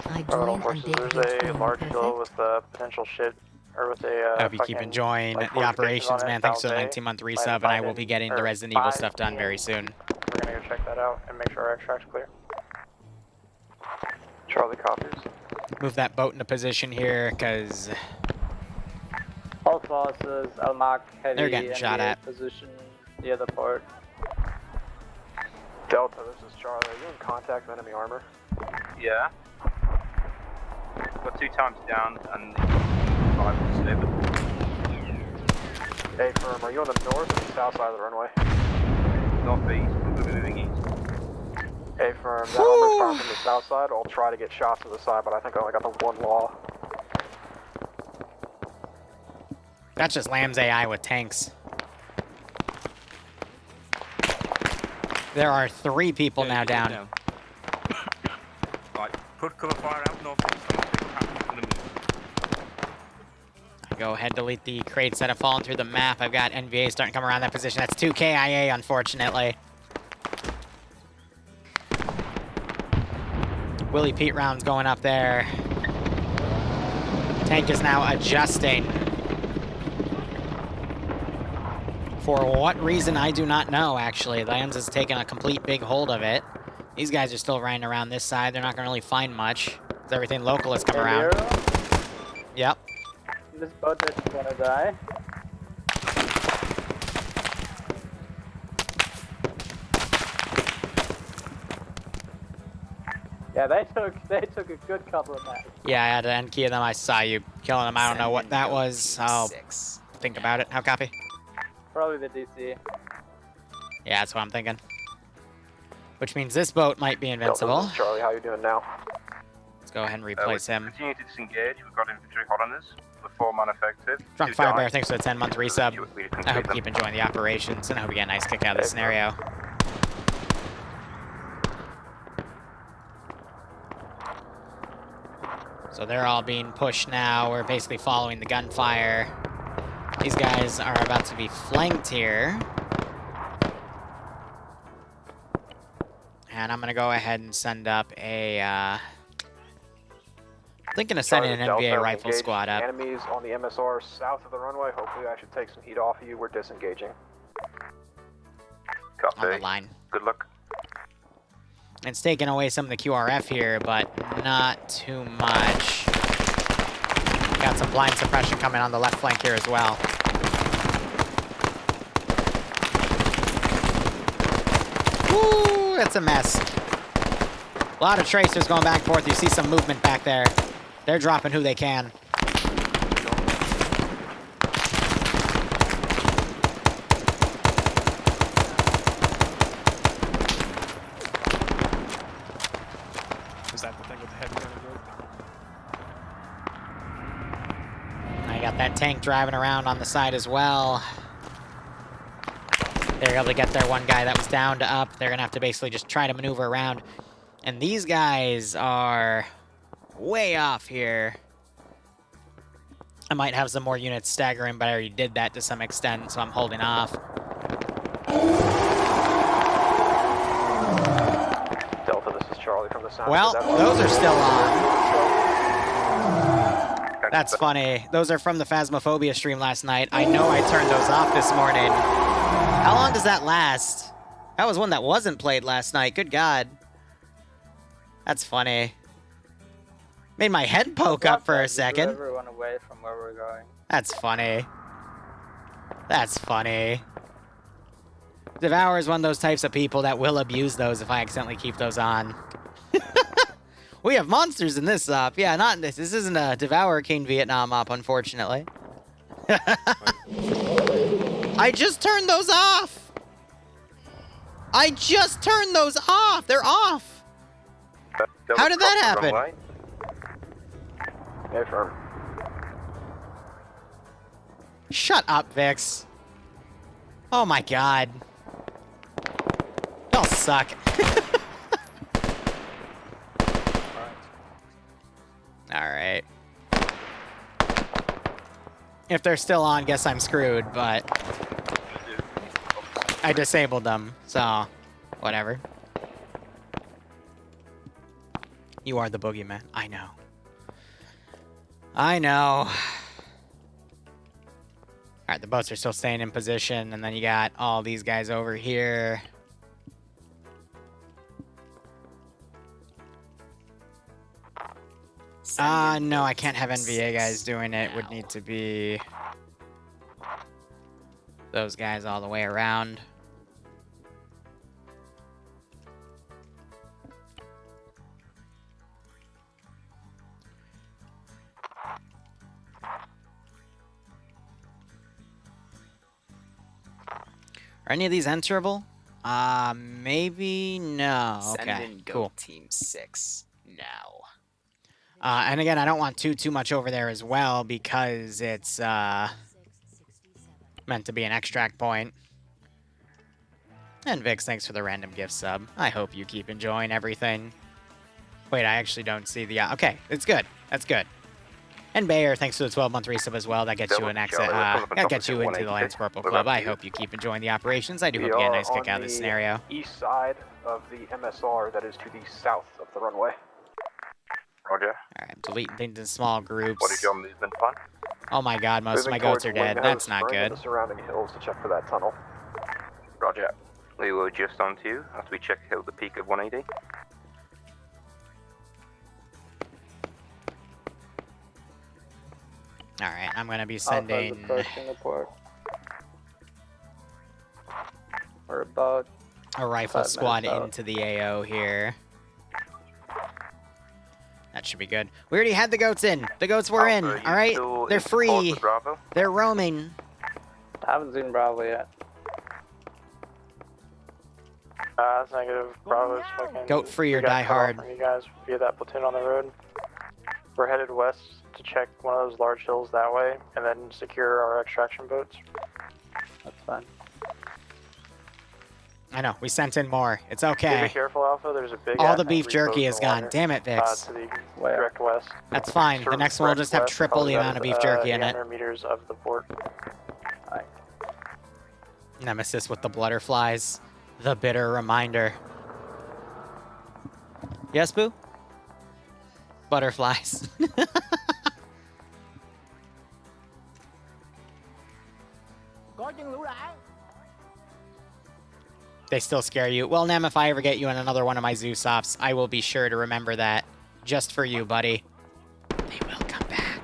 I Terminal join forces, and dig there's this a one, large perfect. hill with potential shit, or with a I hope you keep fucking, enjoying like, the operations, fortifications on man. it, Thanks for the Falze. 19-month Might resub, and I will be getting the or Resident Evil 5 stuff done very soon. We're gonna go check that out and make sure our extract's clear. Charlie copies. Move that boat into position here, because All forces, I'll mark heavy They're getting shot NVA at. position near the port. Delta, this is Charlie. Are you in contact with enemy armor? Yeah. Got 2 times down and 5 slip. Hey, firm, are you on the north or the south side of the runway? Northeast, we're moving east. Hey, firm, that armor's firing from the south side. I'll try to get shots to the side, but I think I only got the one law. that's just Lamb's AI with tanks. There are 3 people now down. Right, put cover fire out northeast. Go ahead, delete the crates that have fallen through the map. I've got NVA starting to come around that position. That's 2 KIA, unfortunately. Willie Pete rounds going up there. Tank is now adjusting. For what reason, I do not know, actually. Lambs has taken a complete big hold of it. These guys are still riding around this side. They're not going to really find much. Everything local has come around. Yep. This boat is gonna die. Yeah, they took a good couple of matches. Yeah, I had to end key of them. I saw you killing them. I don't know what that was. I'll think about it. How copy? Probably the DC. Yeah, that's what I'm thinking. Which means this boat might be invincible. Delta, this is Charlie, how you doing now? Let's go ahead and replace him. Continue to disengage. We've got infantry hot on us. The 4 man effective. Drunk 2 Firebear, dies. thanks for the 10-month resub. I hope you keep enjoying the operations, and I hope you get a nice kick out of this scenario. So they're all being pushed now. We're basically following the gunfire. These guys are about to be flanked here. And I'm going to go ahead and send up a Thinking of sending an Charlie to NVA Delta, rifle engage squad up. Enemies on the MSR south of the runway. Hopefully I should take some heat off of you. We're disengaging. Copy. On the line. Good luck. It's taking away some of the QRF here, but not too much. Got some blind suppression coming on the left flank here as well. Woo, it's a mess. A lot of tracers going back and forth. You see some movement back there. They're dropping who they can. Is that the thing with the heavy gun? I got that tank driving around on the side as well. They're able to get their one guy that was down to up. They're gonna have to basically just try to maneuver around. And these guys are way off here. I might have some more units staggering, but I already did that to some extent, so I'm holding off. Delta, this is Charlie from the sound. Well, those are still on. That's funny. Those are from the Phasmophobia stream last night. I know I turned those off this morning. How long does that last? That was one that wasn't played last night. Good God. That's funny. Made my head poke up for a second. Everyone away from where we're going. That's funny. That's funny. Devour is one of those types of people that will abuse those if I accidentally keep those on. We have monsters in this op. Yeah, not in this. This isn't a Devour King Vietnam op, unfortunately. I just turned those off. I just turned those off. They're off. How did that happen? Affirm. Shut up, Vix. Oh my God. Y'all suck. Alright. If they're still on, guess I'm screwed, but I disabled them, so whatever. You are the boogeyman. I know. I know. Alright, the boats are still staying in position, and then you got all these guys over here. No, I can't have NVA guys doing it. Would need to be those guys all the way around. Are any of these enterable? Maybe no. Send Okay, in Go cool. Team 6 now. And again, I don't want too much over there as well because it's meant to be an extract point. And Vix, thanks for the random gift sub. I hope you keep enjoying everything. Wait, I actually don't see the... okay, it's good. That's good. And Bayer, thanks for the 12-month resub as well. That gets you an exit. That gets you into the Lance Purple Club. I hope you keep enjoying the operations. I do hope you get a nice kick out of this scenario. East side of the MSR that is to the south of the runway. Roger. Alright, I'm deleting things in small groups. What is your movement plan? Oh my God, most of my goats are dead. That's not good. The surrounding hills to check for that tunnel. Roger. We will just on to you after we check hill the peak of 180. Alright, I'm gonna be sending... approaching the port. We're about a rifle 5 squad minutes out. into the AO here. That should be good. We already had the goats in. The goats were in, Alpha, alright? still They're in support free. with Bravo? They're roaming. I haven't seen Bravo yet. That's negative. Bravo's fucking... Goat free or we got die cut off hard. from you guys via that platoon on the road. We're headed west to check one of those large hills that way, and then secure our extraction boats. That's fine. I know, we sent in more. It's Be okay. careful, Alpha. There's a big... All ass the beef angry jerky boat is in the gone. water, Damn it, Vix. to the direct west. That's fine. The next one will just have West, triple the probably amount of beef about, jerky in it. 800 meters of the port. Nemesis with the blutterflies. The bitter reminder. Yes, Boo? Butterflies. They still scare you. Well, Nem, if I ever get you in another one of my Zeus ops, I will be sure to remember that. Just for you, buddy. They will come back.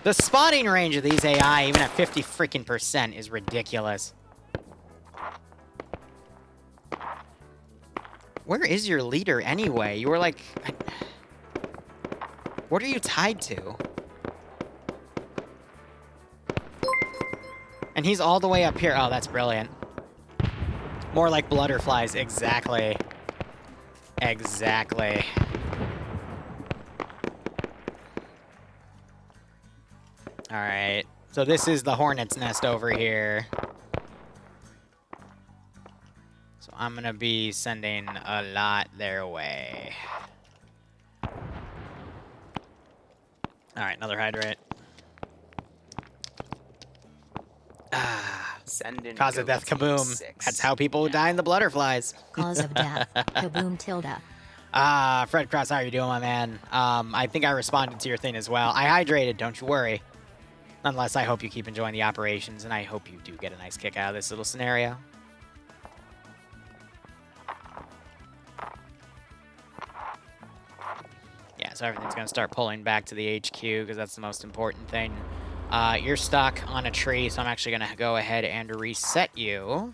The spotting range of these AI, even at 50 freaking %, is ridiculous. Where is your leader anyway? You were like... What are you tied to? And he's all the way up here. Oh, that's brilliant. More like butterflies. Exactly. Exactly. Alright. So this is the hornet's nest over here. So I'm gonna be sending a lot their way. Alright, another hydrate. Send in Cause of death, kaboom. That's how people die in the butterflies. Cause of death, kaboom tilde. Fred Cross, how are you doing, my man? I think I responded to your thing as well. I hydrated, don't you worry. Nonetheless, I hope you keep enjoying the operations, and I hope you do get a nice kick out of this little scenario. Yeah, so everything's going to start pulling back to the HQ, because that's the most important thing. You're stuck on a tree, so I'm actually going to go ahead and reset you.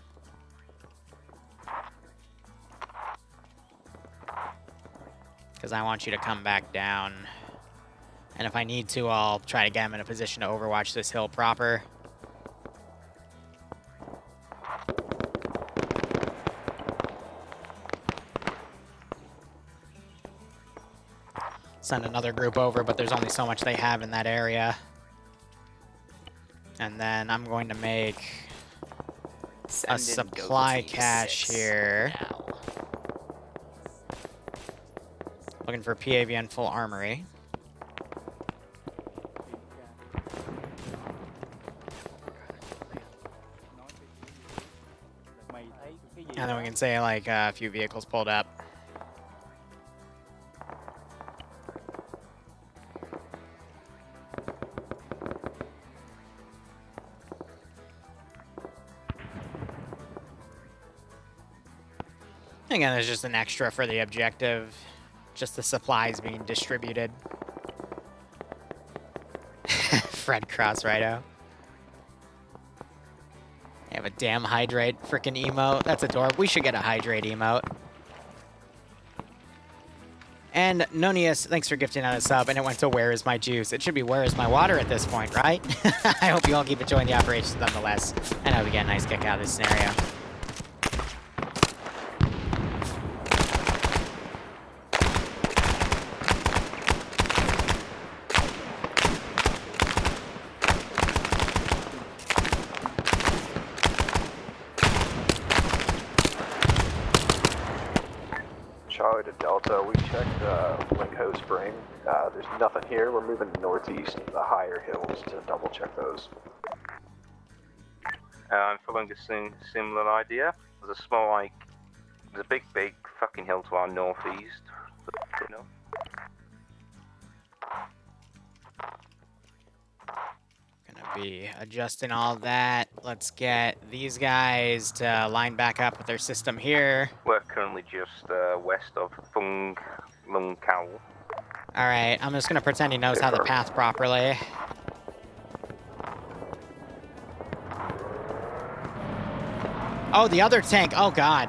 Because I want you to come back down. And if I need to, I'll try to get him in a position to overwatch this hill proper. Send another group over, but there's only so much they have in that area. And then I'm going to make a supply cache here. Looking for PAVN full armory. And then we can say, like, a few vehicles pulled up. Again, there's just an extra for the objective. Just the supplies being distributed. Fred Cross Righto. I have a damn hydrate freaking emote. That's adorable. We should get a hydrate emote. And Nonius, thanks for gifting out a sub. And it went to Where Is My Juice? It should be Where Is My Water at this point, right? I hope you all keep enjoying the operations nonetheless. And I hope we get a nice kick out of this scenario. Charlie to Delta, we checked Linko Spring. There's nothing here. We're moving northeast to the higher hills to double check those. I'm following a similar idea. There's a small, like, there's a big fucking hill to our northeast. You know? Gonna be adjusting all that. Let's get these guys to line back up with their system here. We're currently just west of Fung Lung Cow. Alright, I'm just gonna pretend he knows how to path properly. Oh, the other tank. Oh, God.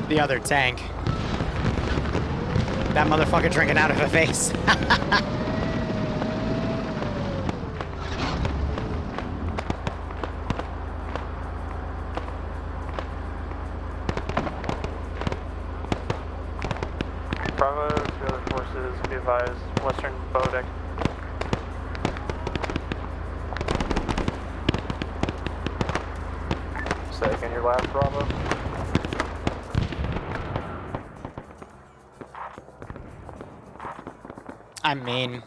The other tank. That motherfucker drinking out of a vase. Bravo to other forces, be advised, western bow deck. Second, your last Bravo. I'm mean.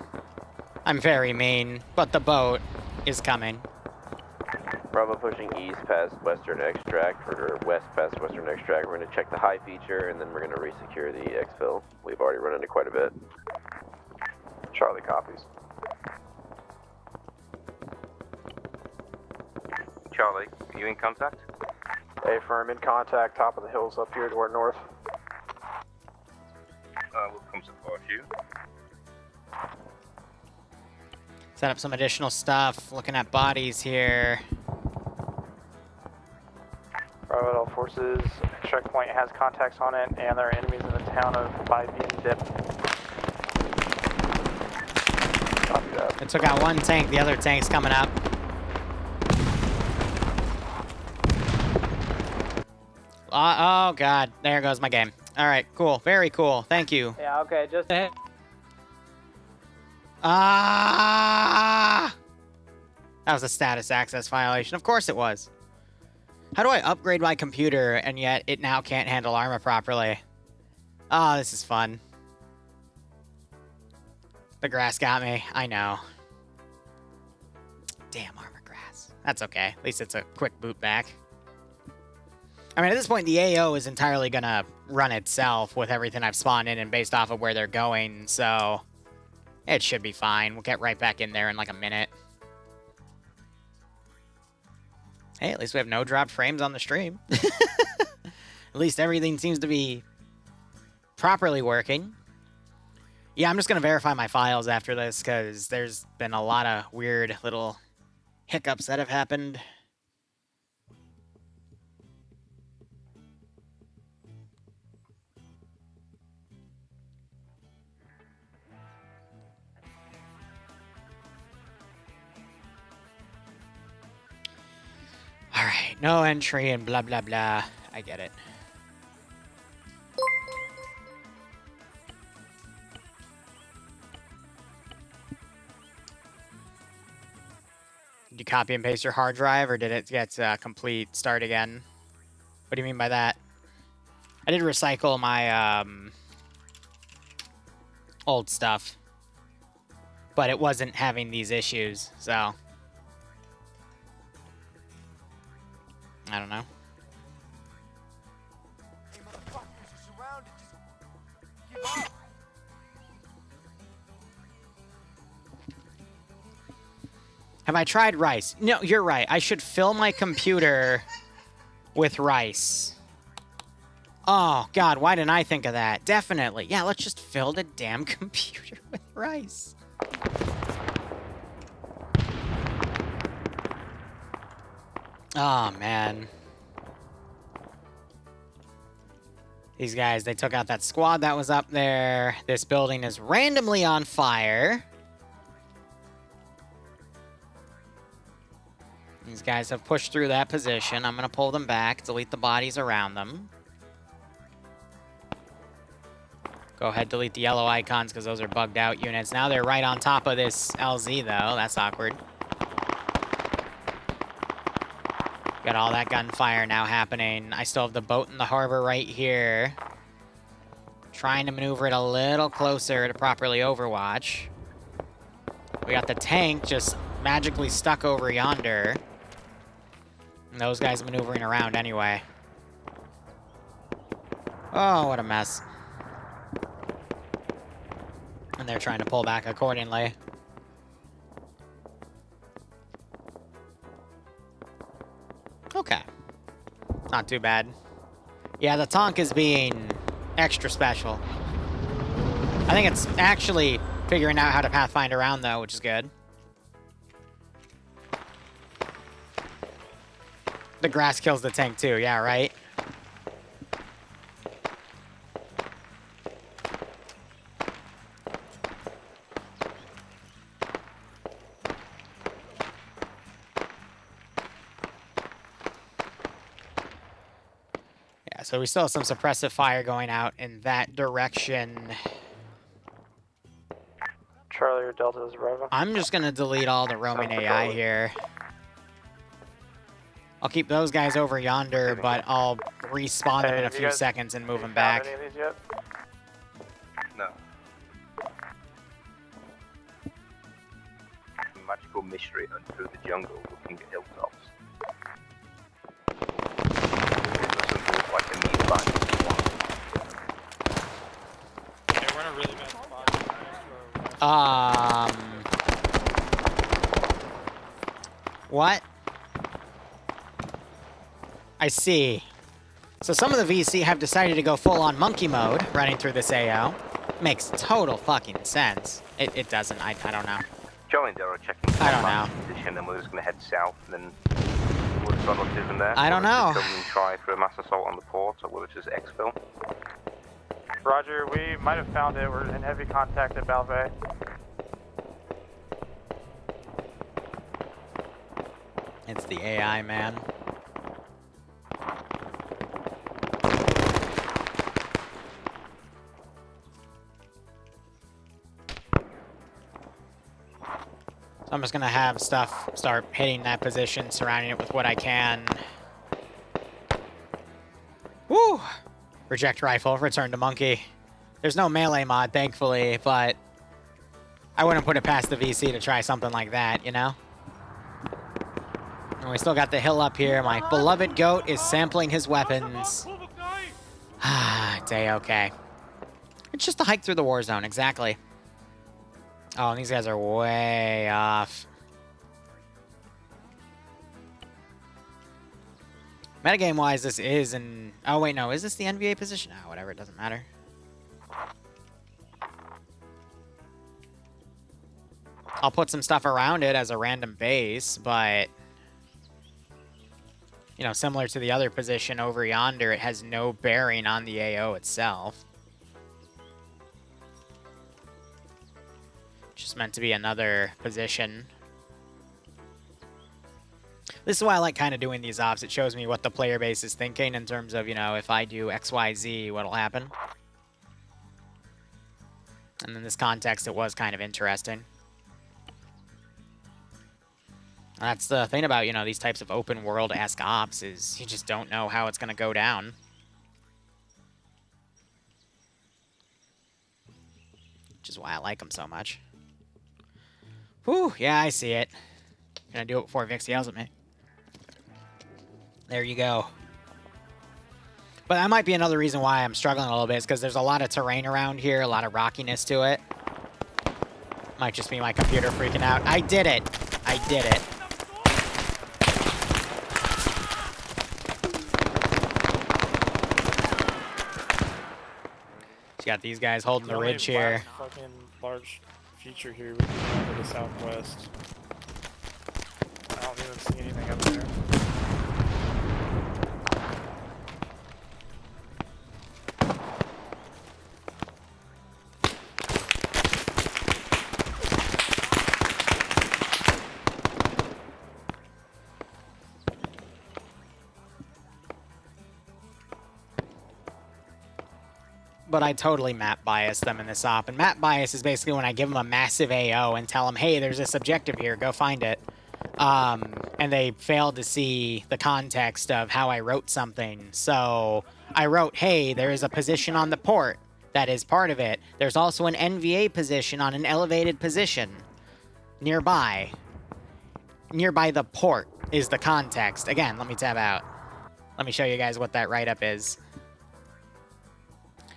I'm very mean, but the boat is coming. Bravo pushing east past Western Extract, or west past Western Extract. We're going to check the high feature, and then we're going to resecure the exfil. We've already run into quite a bit. Charlie copies. Charlie, are you in contact? A firm in contact, top of the hills up here to our north. We'll come support you. Set up some additional stuff. Looking at bodies here. Bravo, all forces. Extract point has contacts on it, and there are enemies in the town of Bohemia Dip. It took out one tank. The other tank's coming up. Oh, God. There goes my game. All right, cool. Very cool. Thank you. Yeah, okay, just... Ah! That was a status access violation. Of course it was. How do I upgrade my computer and yet it now can't handle armor properly? Oh, this is fun. The grass got me. I know. Damn armor grass. That's okay. At least it's a quick boot back. I mean, at this point, the AO is entirely gonna run itself with everything I've spawned in and based off of where they're going, so it should be fine. We'll get right back in there in like a minute. Hey, at least we have no dropped frames on the stream. At least everything seems to be properly working. Yeah, I'm just gonna verify my files after this, because there's been a lot of weird little hiccups that have happened. Alright, no entry and blah blah blah. I get it. Did you copy and paste your hard drive, or did it get complete start again? What do you mean by that? I did recycle my old stuff, but it wasn't having these issues, so I don't know. Have I tried rice? No, you're right. I should fill my computer with rice. Oh, God, why didn't I think of that? Definitely. Yeah, let's just fill the damn computer with rice. Oh, man. These guys, they took out that squad that was up there. This building is randomly on fire. These guys have pushed through that position. I'm going to pull them back, delete the bodies around them. Go ahead, delete the yellow icons because those are bugged out units. Now they're right on top of this LZ, though. That's awkward. Got all that gunfire now happening. I still have the boat in the harbor right here. Trying to maneuver it a little closer to properly overwatch. We got the tank just magically stuck over yonder. And those guys maneuvering around anyway. Oh, what a mess. And they're trying to pull back accordingly. Okay. Not too bad. Yeah, the tank is being extra special. I think it's actually figuring out how to pathfind around, though, which is good. The grass kills the tank, too. Yeah, right? So we still have some suppressive fire going out in that direction. Charlie or Delta is Bravo. I'm just going to delete all the roaming AI here. I'll keep those guys over yonder, but I'll respawn them in a few seconds and move them back. Any of these yet? No. Magical mystery and through the jungle looking at hilltops. What? I see. So some of the VC have decided to go full-on monkey mode running through this AO. Makes total fucking sense. It doesn't. I don't know. Joe and Daryl checking. I don't know. Position, and we're just going to head south, and then we'll run up to them there. I don't know. Come and try for a mass assault on the port, or will it just exfil? Roger, we might have found it. We're in heavy contact at Balvet. It's the AI, man. So I'm just gonna have stuff start hitting that position, surrounding it with what I can. Woo! Reject rifle, return to monkey. There's no melee mod, thankfully, but I wouldn't put it past the VC to try something like that, you know? And we still got the hill up here. My beloved goat is sampling his weapons. Ah, day okay. It's just a hike through the war zone, exactly. Oh, and these guys are way off. Metagame-wise, this is an... Oh, wait, no. Is this the NVA position? Oh, whatever. It doesn't matter. I'll put some stuff around it as a random base, but... You know, similar to the other position over yonder, it has no bearing on the AO itself. Just meant to be another position. This is why I like kind of doing these ops. It shows me what the player base is thinking in terms of, you know, if I do XYZ, what'll happen. And in this context, it was kind of interesting. That's the thing about, you know, these types of open world-esque ops is you just don't know how it's going to go down. Which is why I like them so much. Whew, yeah, I see it. Gonna do it before Vix yells at me. There you go. But that might be another reason why I'm struggling a little bit, is because there's a lot of terrain around here, a lot of rockiness to it. Might just be my computer freaking out. I did it! I did it. Just got these guys holding the ridge here. Fucking large feature here would be to the southwest. I don't even see anything up there. But I totally map bias them in this op. And map bias is basically when I give them a massive AO and tell them, hey, there's this objective here, go find it. And they failed to see the context of how I wrote something. So I wrote, hey, there is a position on the port that is part of it. There's also an NVA position on an elevated position nearby. Nearby the port is the context. Again, let me tab out. Let me show you guys what that write-up is.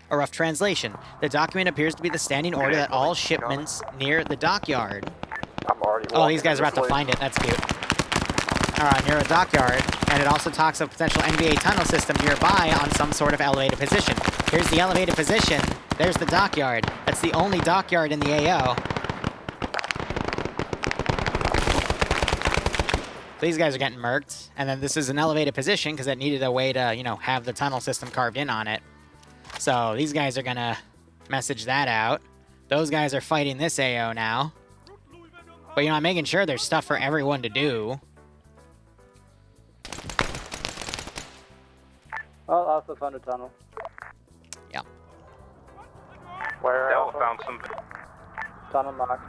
A rough translation. The document appears to be the standing order that all shipments near the dockyard. Oh, these guys are about to find it. That's cute. Near a dockyard, and it also talks of potential NVA tunnel system nearby on some sort of elevated position. Here's the elevated position. There's the dockyard. That's the only dockyard in the AO. These guys are getting murked, and then this is an elevated position because it needed a way to, you know, have the tunnel system carved in on it. So these guys are gonna message that out. Those guys are fighting this AO now. But, you know, I'm making sure there's stuff for everyone to do. Well, also found a tunnel. Yeah. Where Dell found some. Tunnel marked.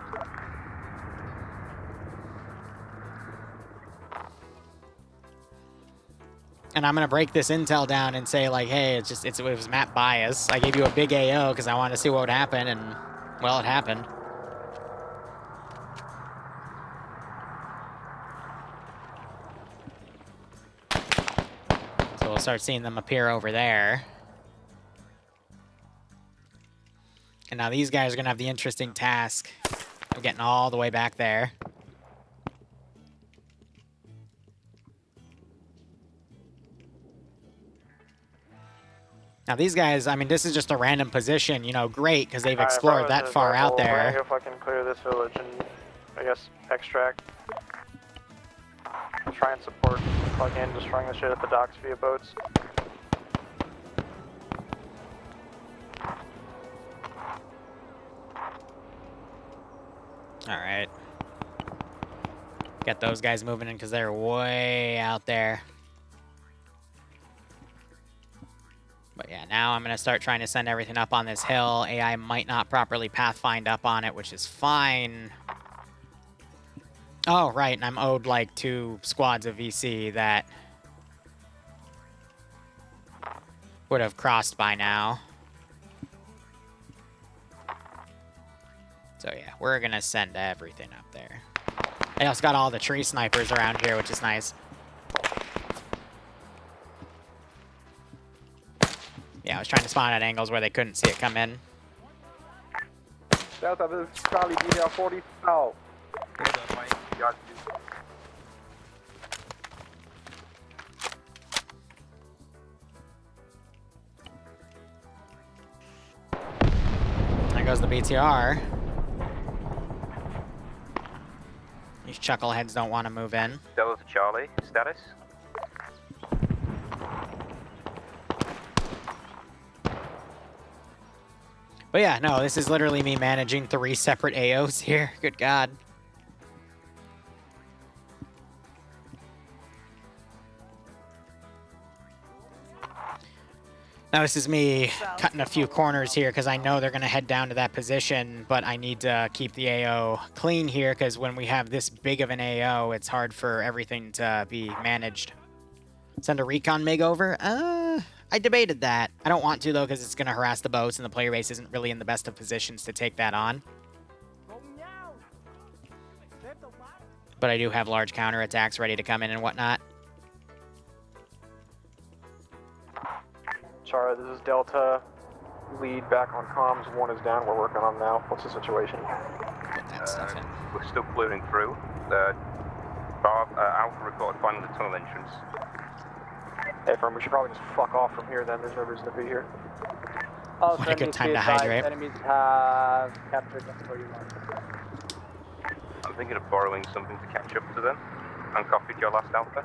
And I'm gonna break this intel down and say, like, hey, it was map bias. I gave you a big AO because I wanted to see what would happen, and, well, it happened. So we'll start seeing them appear over there. And now these guys are going to have the interesting task of getting all the way back there. Now these guys, I mean, this is just a random position, you know, great, because they've explored that far out We're there. gonna go fucking clear this village and, I guess, extract. Try and support, plug in, destroying the shit at the docks via boats. Alright. Get those guys moving in, because they're way out there. But yeah, now I'm going to start trying to send everything up on this hill. AI might not properly pathfind up on it, which is fine. Oh, right, and I'm owed like 2 squads of VC that would have crossed by now. So yeah, we're going to send everything up there. I also got all the tree snipers around here, which is nice. Yeah, I was trying to spawn at angles where they couldn't see it come in. Delta, this is Charlie DDR 40 now. There goes the BTR. These chuckleheads don't want to move in. Delta Charlie, status? But yeah, no, this is literally me managing 3 separate AOs here. Good God. Now this is me cutting a few corners here because I know they're going to head down to that position, but I need to keep the AO clean here because when we have this big of an AO, it's hard for everything to be managed. Send a recon MiG over? I debated that. I don't want to, though, because it's going to harass the boats, and the player base isn't really in the best of positions to take that on. But I do have large counterattacks ready to come in and whatnot. Chara, this is Delta. Lead back on comms. 1 is down. We're working on now. What's the situation? Put that stuff in. We're still clearing through. Alpha reported finding the tunnel entrance. Hey, firm, we should probably just fuck off from here then. There's no reason to be here. Also, What a good time to hydrate. Enemies have captured them for you. I'm thinking of borrowing something to catch up to them. Uncopied your last Alpha.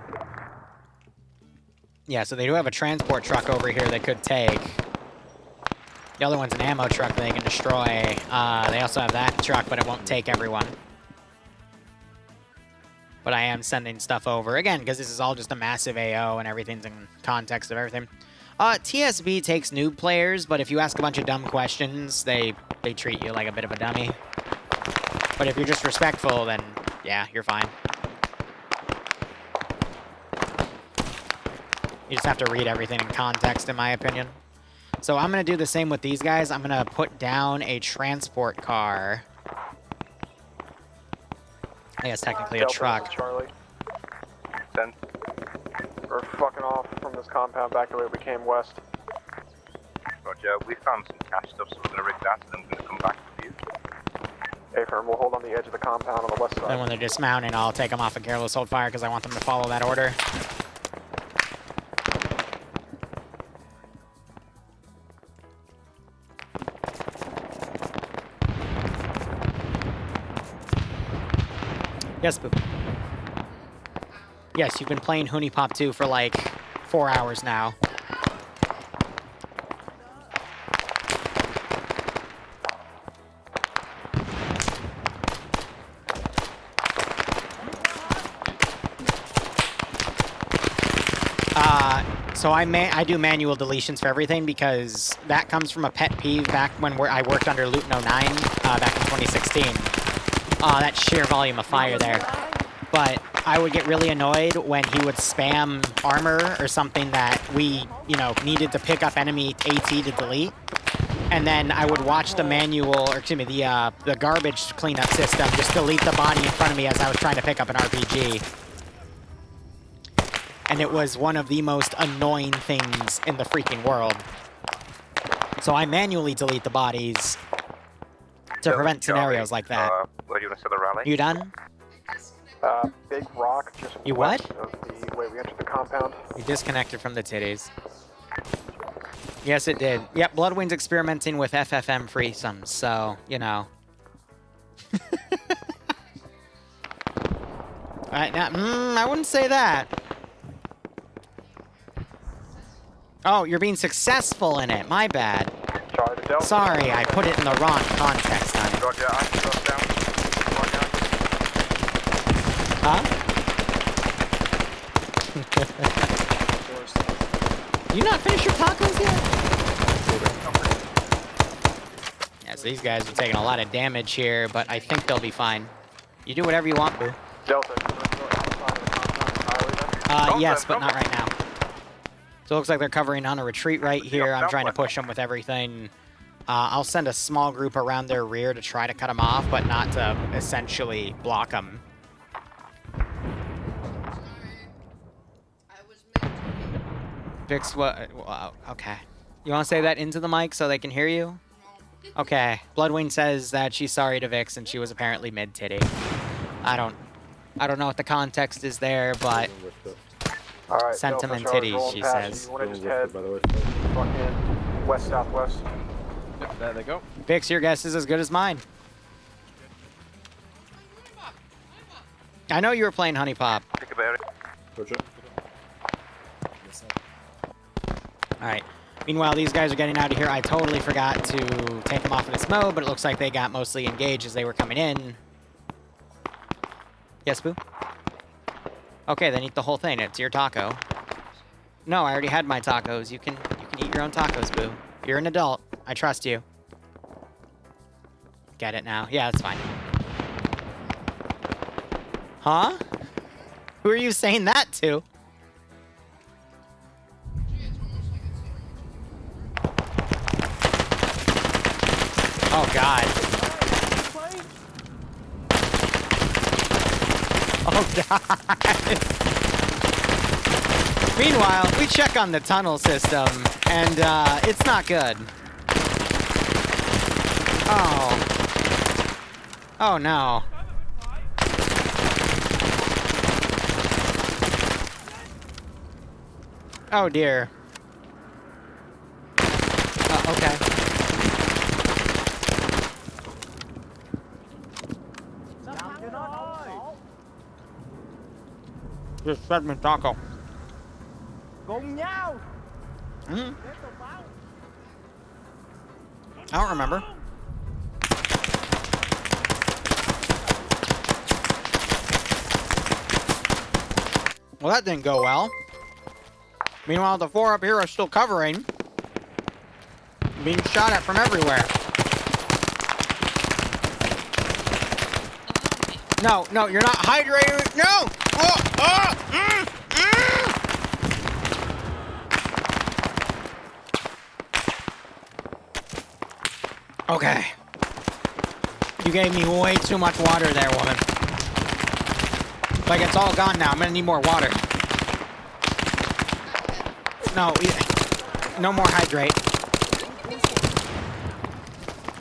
Yeah, so they do have a transport truck over here they could take. The other one's an ammo truck that they can destroy. They also have that truck, but it won't take everyone. But I am sending stuff over, again, because this is all just a massive AO and everything's in context of everything. TSB takes noob players, but if you ask a bunch of dumb questions, they treat you like a bit of a dummy. But if you're just respectful, then yeah, you're fine. You just have to read everything in context, in my opinion. So I'm going to do the same with these guys. I'm going to put down a transport car. I guess technically a truck. Charlie. 10. We're fucking off from this compound back the way we came west. Roger, we found some cash stuff, so we're going to rig that, and I'm going to come back with you. Hey, firm, we'll hold on the edge of the compound on the west side. Then when they're dismounting, I'll take them off of careless hold fire because I want them to follow that order. Yes, Boo. Yes, you've been playing Hoonie Pop 2 for like 4 hours now. So I do manual deletions for everything because that comes from a pet peeve back when I worked under Luton 09 back in 2016. That sheer volume of fire there. But I would get really annoyed when he would spam armor or something that we, needed to pick up enemy AT to delete. And then I would watch the manual, or excuse me, the garbage cleanup system just delete the body in front of me as I was trying to pick up an RPG. And it was one of the most annoying things in the freaking world. So I manually delete the bodies, to prevent scenarios like that. Where do you want to set the rally? You done? Big rock just You what? west of the way we entered the compound. You disconnected from the titties. Yes, it did. Yep, Bloodwing's experimenting with FFM threesomes, so, you know. I wouldn't say that. Oh, you're being successful in it. My bad. Sorry, I put it in the wrong context, honey. Roger, I can drop down. Huh? You not finished your tacos yet? Yeah, so these guys are taking a lot of damage here, but I think they'll be fine. You do whatever you want, Boo. Delta, you want to go outside of the compound entirely then? Yes, but not right now. So it looks like they're covering on a retreat right here. I'm trying to push them with everything. I'll send a small group around their rear to try to cut them off, but not to essentially block them. Vix, what? Okay. You want to say that into the mic so they can hear you? Okay. Bloodwing says that she's sorry to Vix and she was apparently mid-titty. I don't know what the context is there, but Alright, sentiment titties, she says. You want to just head fucking west-southwest? Yep, there they go. Vix, your guess is as good as mine. I know you were playing Honey Pop. Think about it. Alright. Meanwhile, these guys are getting out of here. I totally forgot to take them off of this mode, but it looks like they got mostly engaged as they were coming in. Yes, Boo? Okay, then eat the whole thing. It's your taco. No, I already had my tacos. You can eat your own tacos, Boo. You're an adult. I trust you. Get it now? Yeah, that's fine. Huh? Who are you saying that to? Oh, God. Oh, God. Meanwhile, we check on the tunnel system, and it's not good. Oh. Oh, no. Oh, dear. Okay. Just fed me taco. Mm. I don't remember. Well, that didn't go well. Meanwhile, the four up here are still covering. Being shot at from everywhere. No, no, you're not hydrating. No! Okay. You gave me way too much water there, woman. Like, it's all gone now. I'm gonna need more water. No, no more hydrate.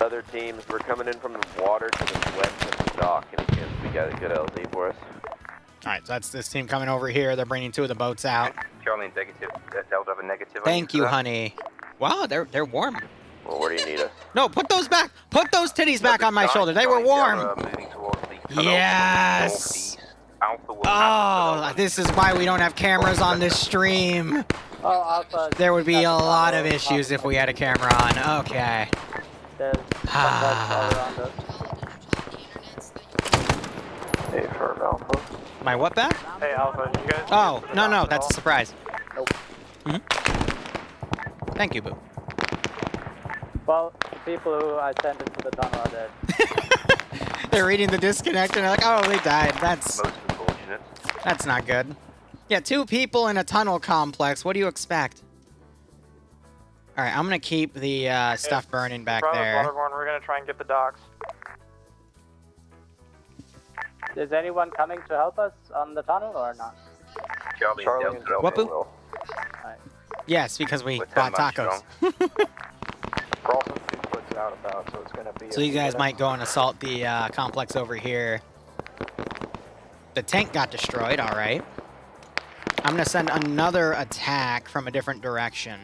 Other teams, we're coming in from the water to the west of the dock, and again, we got a good LZ for us. Alright, so that's this team coming over here. They're bringing two of the boats out. Charlie negative. Delta have a negative. Thank you, honey. Wow, they're warm. Well, where do you need us? No, put those back. Put those titties back on my shoulder. They were warm. Yes. Oh, this is why we don't have cameras on this stream. Oh, Alpha. There would be a lot of issues if we had a camera on. Okay. There's all around us. Hey, firm Alpha. My what back? Hey, Alpha, you guys... Oh, no, that's a surprise. Nope. Thank you, Boo. Well, the people who I sent into the tunnel are dead. They're reading the disconnect and they're like, oh, they died. That's most unfortunate. That's not good. Yeah, 2 people in a tunnel complex. What do you expect? All right, I'm gonna keep the stuff burning back there. We're gonna try and get the docks. Is anyone coming to help us on the tunnel or not? Charlie and Delta. What, Boo? Yes, because we bought tacos. Carlson, please put out. southbound, so it's gonna be. So you guys might go and assault the complex over here. The tank got destroyed, alright. I'm gonna send another attack from a different direction.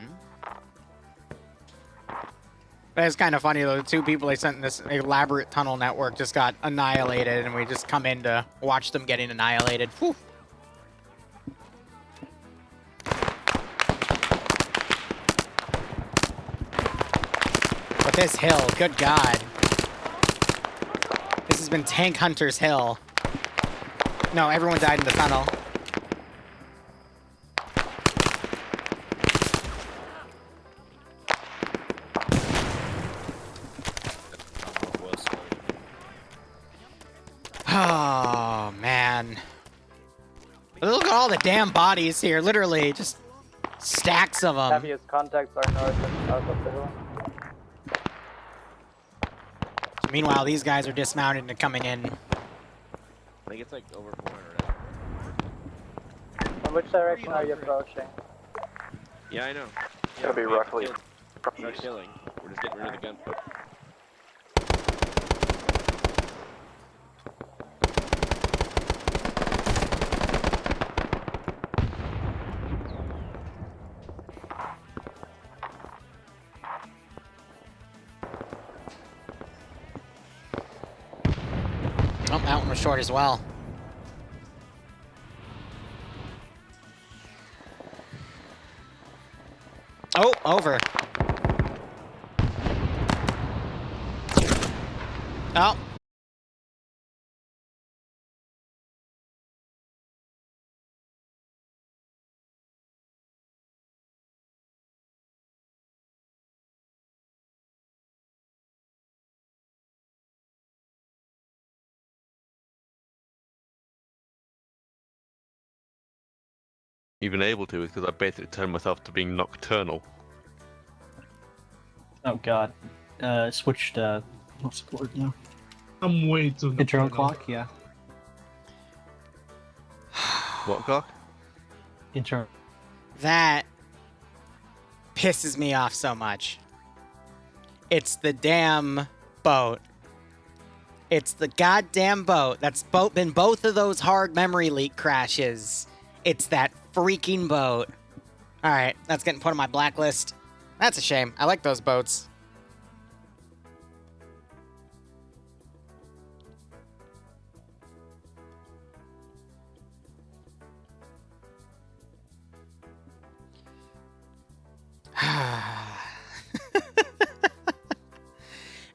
But it's kind of funny though, the two people they sent in this elaborate tunnel network just got annihilated, and we just come in to watch them getting annihilated. Whew. But this hill, good God. This has been Tank Hunter's Hill. No, everyone died in the tunnel. Oh, man. Look at all the damn bodies here. Literally, just stacks of them. Heaviest contacts are north and south of the hill. Meanwhile, these guys are dismounted and coming in. I think it's like over 400. From which direction are you approaching? Yeah, I know. It's gonna be roughly We're not killing. We're just getting rid of the gun. Oh, that one was short as well. Oh, over. Oh. Even able to, is because I basically turned myself to being nocturnal. Oh god. Switched, what's the word now? I'm way too Internal clock, yeah. What clock? Internal. That pisses me off so much. It's the damn boat. It's the goddamn boat. That's been both of those hard memory leak crashes. It's that freaking boat. Alright, that's getting put on my blacklist. That's a shame. I like those boats.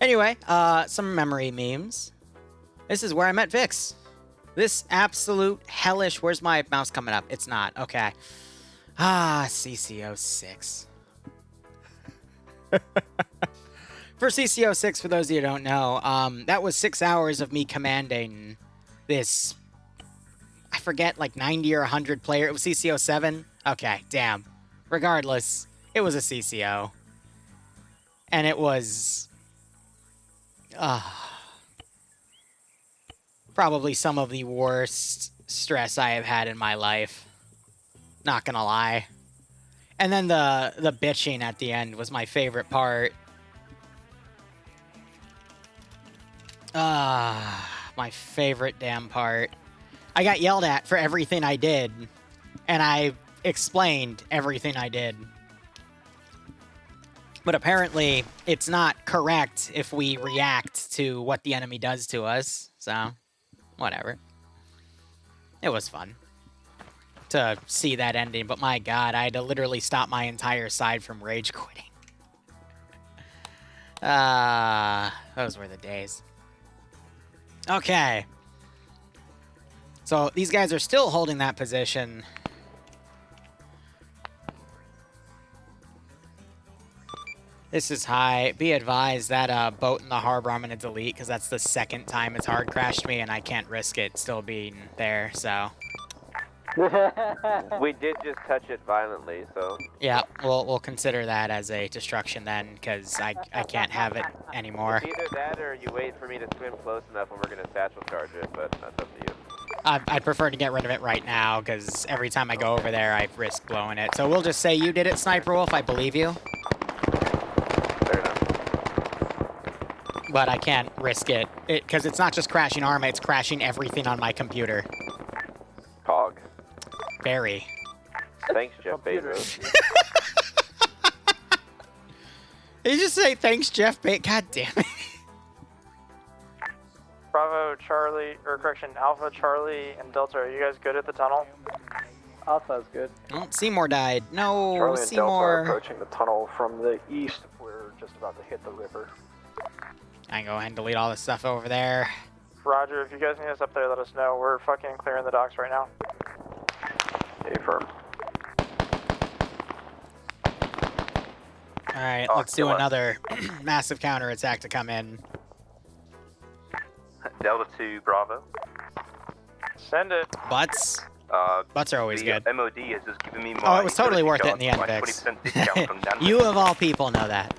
Anyway, some memory memes. This is where I met Vix. This absolute hellish... Where's my mouse coming up? It's not. Okay. Ah, CCO6. For CCO6, for those of you who don't know, that was 6 hours of me commanding this... I forget, like 90 or 100 player... It was CCO7? Okay, damn. Regardless, it was a CCO. And it was... probably some of the worst stress I have had in my life. Not gonna lie. And then the bitching at the end was my favorite part. My favorite damn part. I got yelled at for everything I did, and I explained everything I did. But apparently, it's not correct if we react to what the enemy does to us, so whatever. It was fun to see that ending, but my god, I had to literally stop my entire side from rage quitting. Those were the days. Okay. So these guys are still holding that position. This is high. Be advised that boat in the harbor I'm going to delete because that's the second time it's hard crashed me and I can't risk it still being there, so... We did just touch it violently, so... Yeah, we'll consider that as a destruction then, because I can't have it anymore. It's either that or you wait for me to swim close enough and we're going to satchel charge it, but that's up to you. I'd prefer to get rid of it right now, because every time I go over there, I risk blowing it. So we'll just say you did it, Sniper Wolf. I believe you. Fair enough. but I can't risk it. Because it's not just crashing Arma, it's crashing everything on my computer. Cog. Very. Thanks, Jeff Bezos. Did you just say thanks, Jeff Bezos? God damn it. Bravo, Charlie, or correction, Alpha, Charlie, and Delta, are you guys good at the tunnel? Alpha is good. Oh, Seymour died. No, Charlie and Delta are Seymour. approaching the tunnel from the east. We're just about to hit the river. I can go ahead and delete all this stuff over there. Roger, if you guys need us up there, let us know. We're fucking clearing the docks right now. Affirm. Alright, let's do another massive counterattack to come in. Delta to Bravo. Send it. Butts? Butts are always good. MOD has just given me my... Oh, it was totally worth it in the end, Vix. You of all people know that.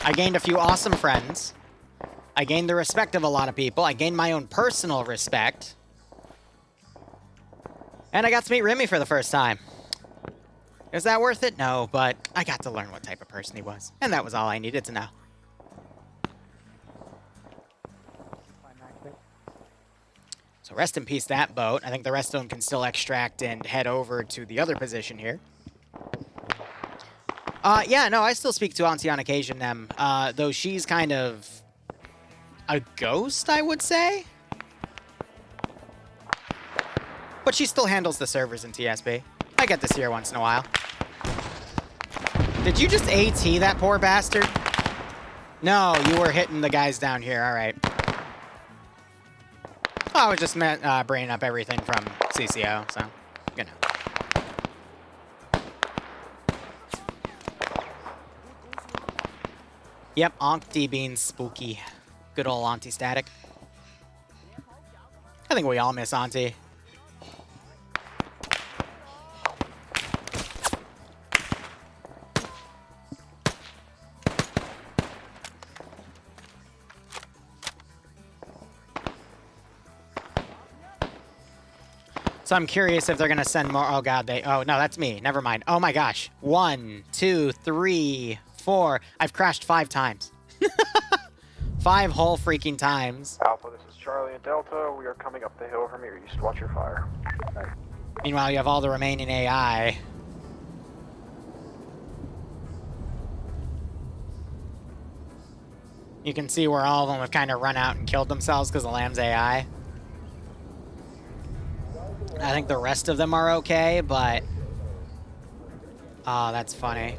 I gained a few awesome friends. I gained the respect of a lot of people. I gained my own personal respect. And I got to meet Remy for the first time. Is that worth it? No, but I got to learn what type of person he was. And that was all I needed to know. So rest in peace, that boat. I think the rest of them can still extract and head over to the other position here. Yeah, no, I still speak to Auntie on occasion, though she's kind of a ghost, I would say. But she still handles the servers in TSB. I get to see her once in a while. Did you just AT that poor bastard? No, you were hitting the guys down here. All right. I was just bringing up everything from CCO, so, you know. Yep, Auntie D-Bean's spooky. Good old Auntie Static. I think we all miss Auntie. So I'm curious if they're going to send more. Oh, God. Oh, no, that's me. Never mind. Oh, my gosh. 1, 2, 3, 4. I've crashed 5 times. 5 whole freaking times. Alpha, this is Charlie and Delta. We are coming up the hill from your east. Watch your fire. Right. Meanwhile, you have all the remaining AI. You can see where all of them have kind of run out and killed themselves because of Lamb's AI. I think the rest of them are okay, but... Oh, that's funny.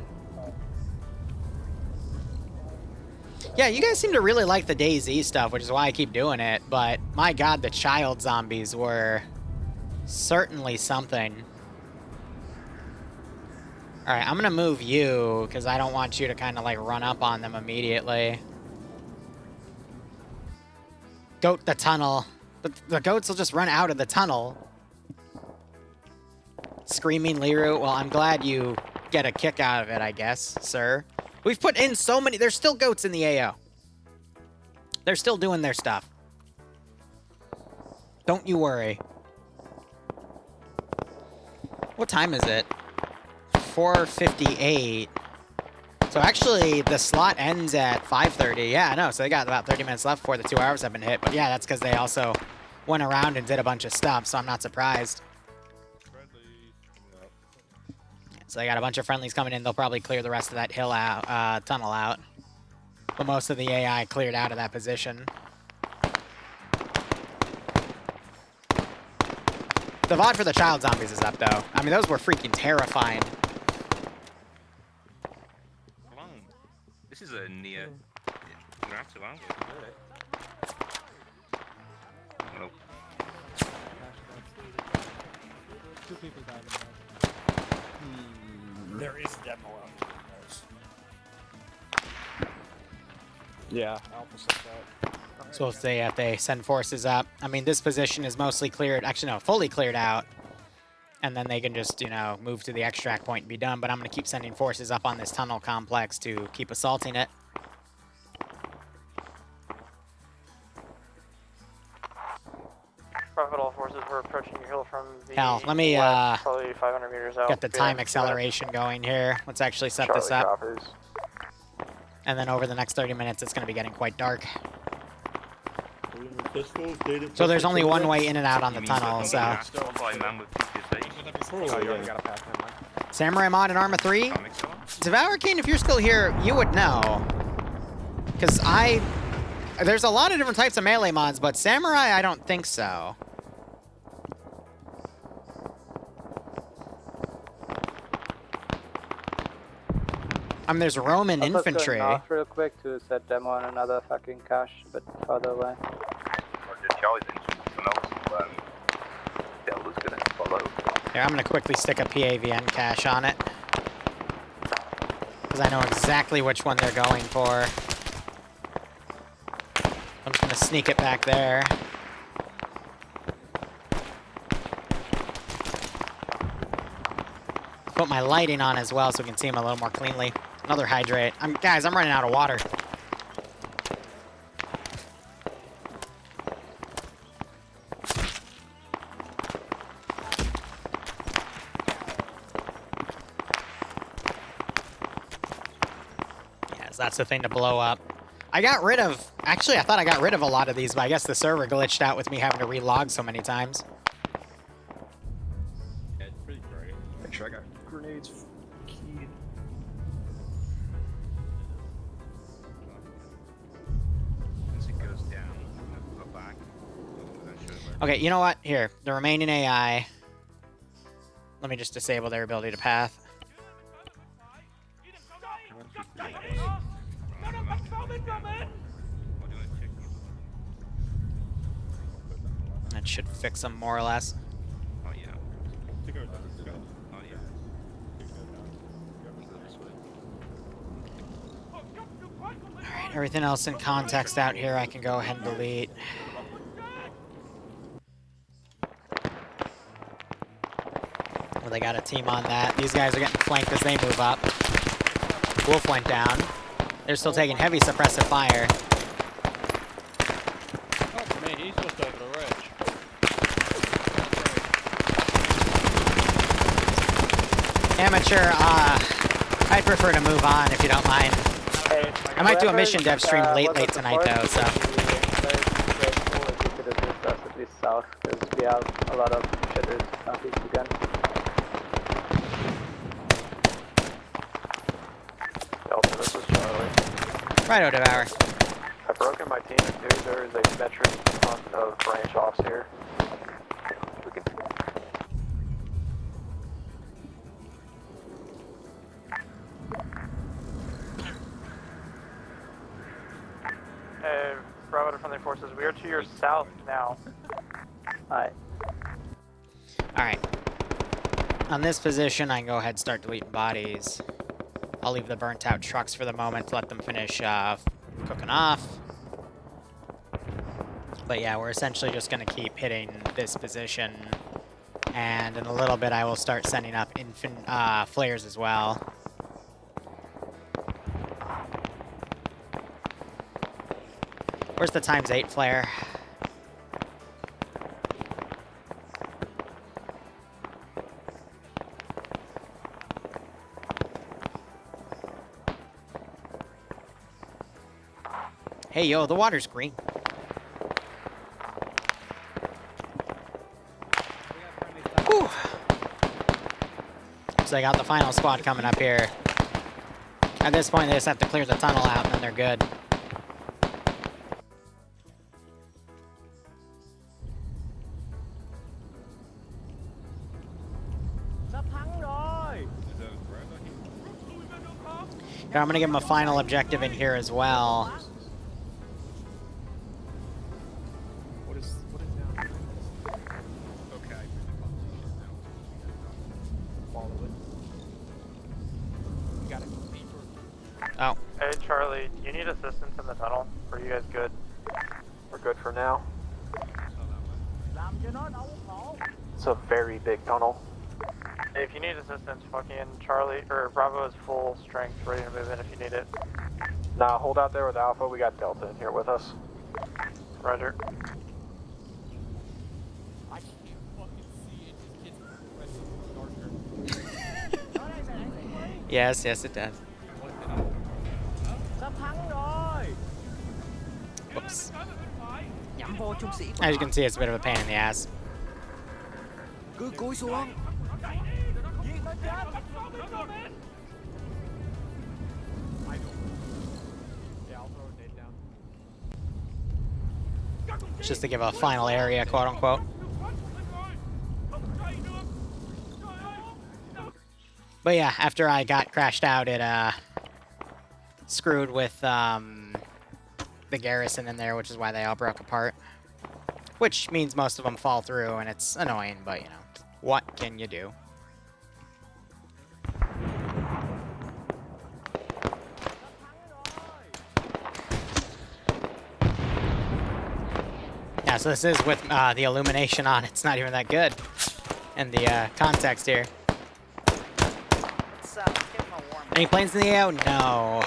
Yeah, you guys seem to really like the DayZ stuff, which is why I keep doing it, but my god, the child zombies were certainly something. Alright, I'm gonna move you, because I don't want you to kind of like run up on them immediately. Goat the tunnel. The goats will just run out of the tunnel. Screaming Liru. Well, I'm glad you get a kick out of it, I guess, sir. We've put in so many... There's still goats in the AO. They're still doing their stuff. Don't you worry. What time is it? 4:58. So actually, the slot ends at 5:30. Yeah, I know. So they got about 30 minutes left before the 2 hours have been hit. But yeah, that's because they also went around and did a bunch of stuff, so I'm not surprised. So they got a bunch of friendlies coming in. They'll probably clear the rest of that hill out, tunnel out. But most of the AI cleared out of that position. The VOD for the child zombies is up, though. I mean, those were freaking terrifying. This is a near... Interactive, aren't we? Nope. Two people died. There is a demo out there. Yeah, Alpha said that. So if they send forces up, I mean, this position is mostly cleared. Actually, no, fully cleared out. And then they can just, you know, move to the extract point and be done. But I'm going to keep sending forces up on this tunnel complex to keep assaulting it. Profit all forces, we're approaching your hill from the Hell, let me west, probably 500 meters out. get the time acceleration going here. Let's actually set this up. And then over the next 30 minutes, it's going to be getting quite dark. So there's only one way in and out on the tunnel, so... Samurai Mod and Arma 3? Devour King, if you're still here, you would know. Because there's a lot of different types of melee mods, but Samurai, I don't think so. There's Roman infantry. Going off real quick to set them on another fucking cache a bit further away. Delta's gonna follow. Here, I'm gonna quickly stick a PAVN cache on it. Because I know exactly which one they're going for. I'm just gonna sneak it back there. Put my lighting on as well so we can see them a little more cleanly. Another hydrate. Guys, I'm running out of water. Yes, that's the thing to blow up. Actually, I thought I got rid of a lot of these, but I guess the server glitched out with me having to relog so many times. Yeah, it's pretty great. Make sure I got grenades keyed. Once it goes down, I'll go back. Okay, you know what? Here, the remaining AI. Let me just disable their ability to path. That should fix them more or less. Oh yeah. Oh yeah. Alright, everything else in context out here I can go ahead and delete. Well, they got a team on that. These guys are getting flanked as they move up. Wolf went down. They're still taking heavy suppressive fire. Oh, man, he's just over the ridge. Amateur, I'd prefer to move on if you don't mind. Hey, I might do a mission dev stream late tonight though, so. Very grateful if you could assist us at least south, because we have a lot of shitters southeast again. Delta, this is Charlie. Righto, Devour. I've broken my team in two. There is a metric on the branch offs here. We can... Hey, Bravo to friendly forces, we are to your south now. Alright. Alright. On this position, I can go ahead and start deleting bodies. I'll leave the burnt out trucks for the moment to let them finish cooking off. But yeah, we're essentially just going to keep hitting this position. And in a little bit, I will start sending up flares as well. Where's the ×8 flare? Hey, yo, the water's green. Whew. So I got the final squad coming up here. At this point, they just have to clear the tunnel out, and then they're good. Here, I'm gonna give them a final objective in here as well. What is down? Okay. Follow it. You got it. Oh. Hey, Charlie, you need assistance in the tunnel? Are you guys good? We're good for now. It's a very big tunnel. If you need assistance, fucking Charlie, or Bravo is full strength, ready to move in if you need it. Nah, hold out there with Alpha. We got Delta in here with us. Roger. I can't fucking see it. It's progressively darker. Yes, yes, it does. As you can see, it's a bit of a pain in the ass. Just to give a final area, quote unquote. But yeah, after I got crashed out, it screwed with the garrison in there, which is why they all broke apart. Which means most of them fall through, and it's annoying, but you know, what can you do? Yeah, so this is with the illumination on. It's not even that good. And the context here. Any planes in the air? No.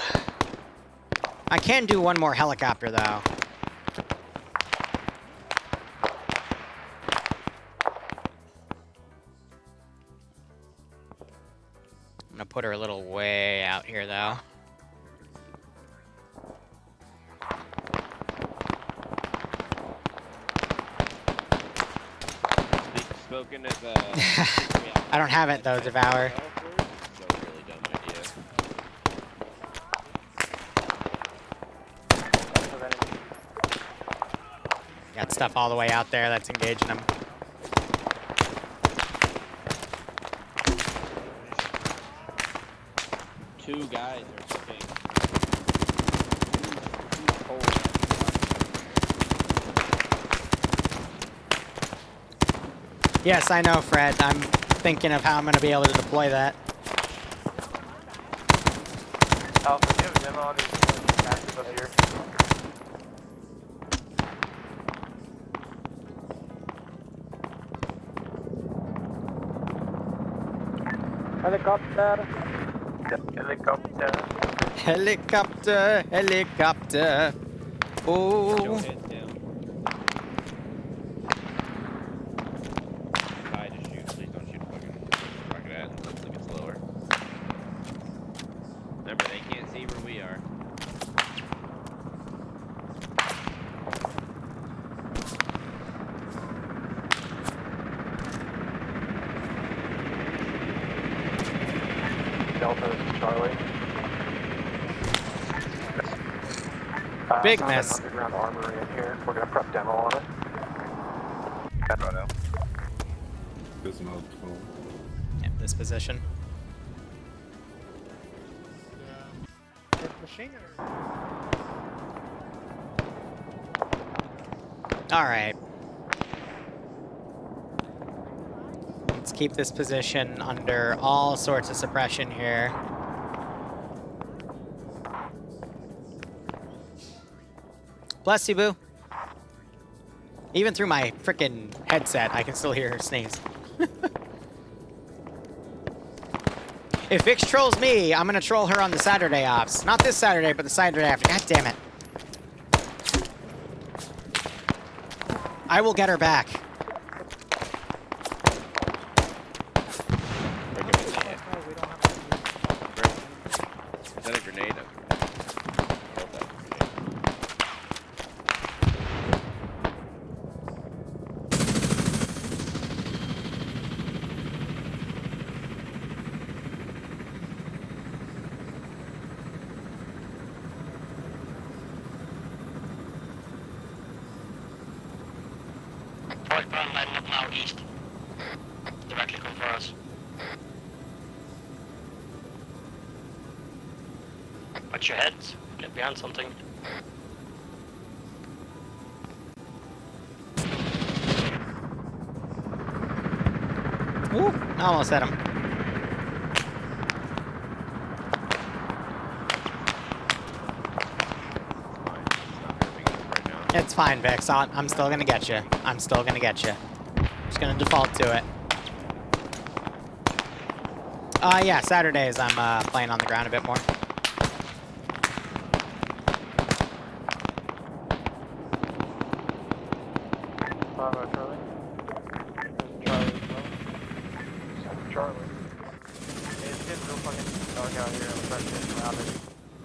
I can do one more helicopter, though. I'm gonna put her a little way out here, though. Spoken as I don't have it, though, Devour. Got stuff all the way out there that's engaging them. Two guys are cooking. Yes, I know, Fred. I'm thinking of how I'm going to be able to deploy that. Alpha, do you have a demo on these massive up here? Helicopter. Helicopter. Helicopter, helicopter. Oh. Remember, they can't see where we are. Delta, this is Charlie. Big Found miss. an underground armory in here. We're gonna prep demo on it. Right now. Yep, this position. Alright. Let's keep this position under all sorts of suppression here. Bless you, Boo. Even through my frickin' headset, I can still hear her sneeze. If Vix trolls me, I'm gonna troll her on the Saturday ops. Not this Saturday, but the Saturday after. God damn it. I will get her back. Is that a grenade? Lining up now east. Directly come for us. Watch your heads. Get behind something. Ooh, almost hit him. It's fine, Vix. I'm still gonna get you. I'm still gonna get you. Just gonna default to it. Yeah, Saturdays I'm playing on the ground a bit more. Bravo, Charlie. Charlie as well. Charlie. Hey, it's getting real fucking dark out here. I'm trying to get around it.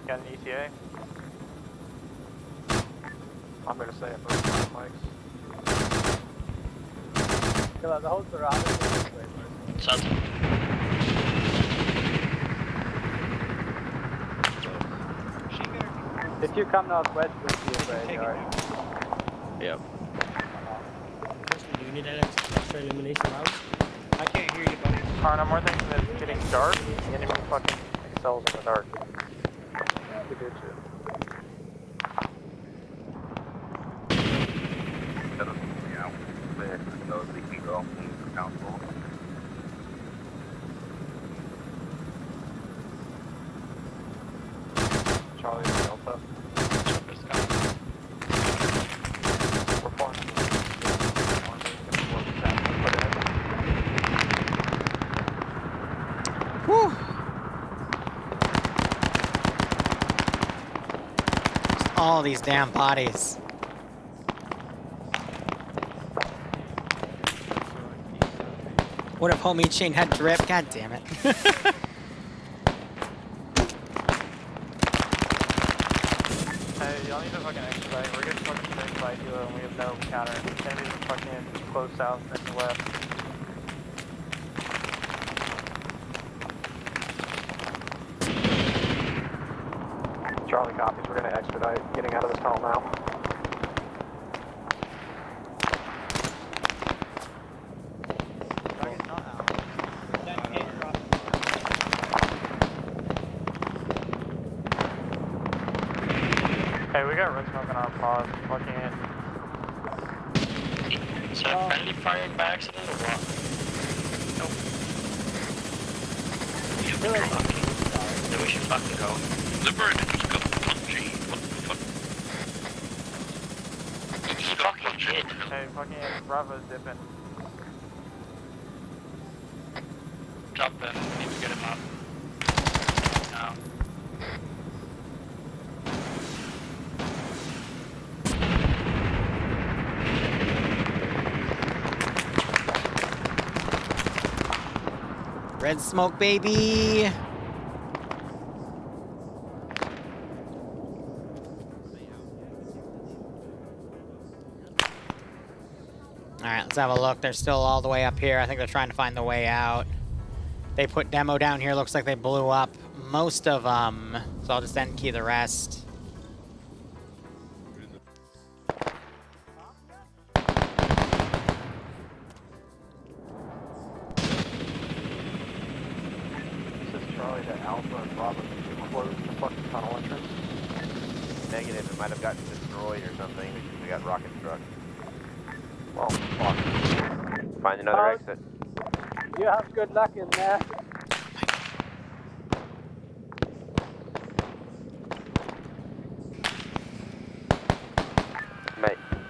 Got an ETA? I'm gonna say it for mics. Killer, the whole surrounding is this way. If you come northwest, we'll see a graveyard. Yep. Do you need extra elimination rounds? I can't hear you, buddy. Alright, I'm more thinking that it's getting dark. The enemy fucking excels in the dark. We do too. Charlie, Delta. We're flying. Whew. Just all these damn bodies. What if homie chain had drip? God damn it. Hey, y'all need to fucking expedite. We're getting fucking straight by Hilo and we have no counter. Enemies are fucking close south and west. Charlie copies. We're gonna expedite. Getting out of this tunnel now. Hey, we got red smoke on our pod. Fucking. Is that friendly firing by accident or what? Nope. We should be lucky. Then we should fucking go. The bird just got punchy. What the fuck? It's fucking shit. Hey, fucking Bravo's dipping. Drop them. Need to get him up. Now. Red smoke, baby. Alright, let's have a look. They're still all the way up here. I think they're trying to find the way out. They put demo down here. Looks like they blew up most of them. So I'll just end key the rest. This is Charlie to Alpha and Bravo. Close the fucking tunnel entrance. Negative, it might have gotten destroyed or something because we got rocket struck. Well, fuck. Find another exit. You have good luck in there.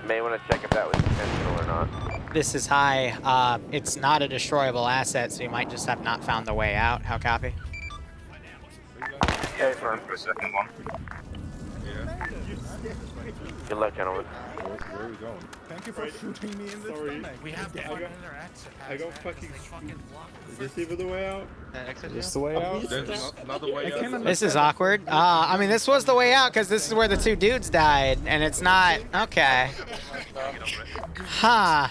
May want to check if that was intentional or not. This is high. It's not a destroyable asset, so you might just have not found the way out. How copy? Hey, for a second one. Good luck, gentlemen. Where are we going? Thank you for shooting me in the stomach. We have to find another exit. I got fucking Is this even the way out? Exit Is this the way out? There's another way out. This is awkward. I mean, this was the way out because this is where the two dudes died, and it's not. Okay. Huh.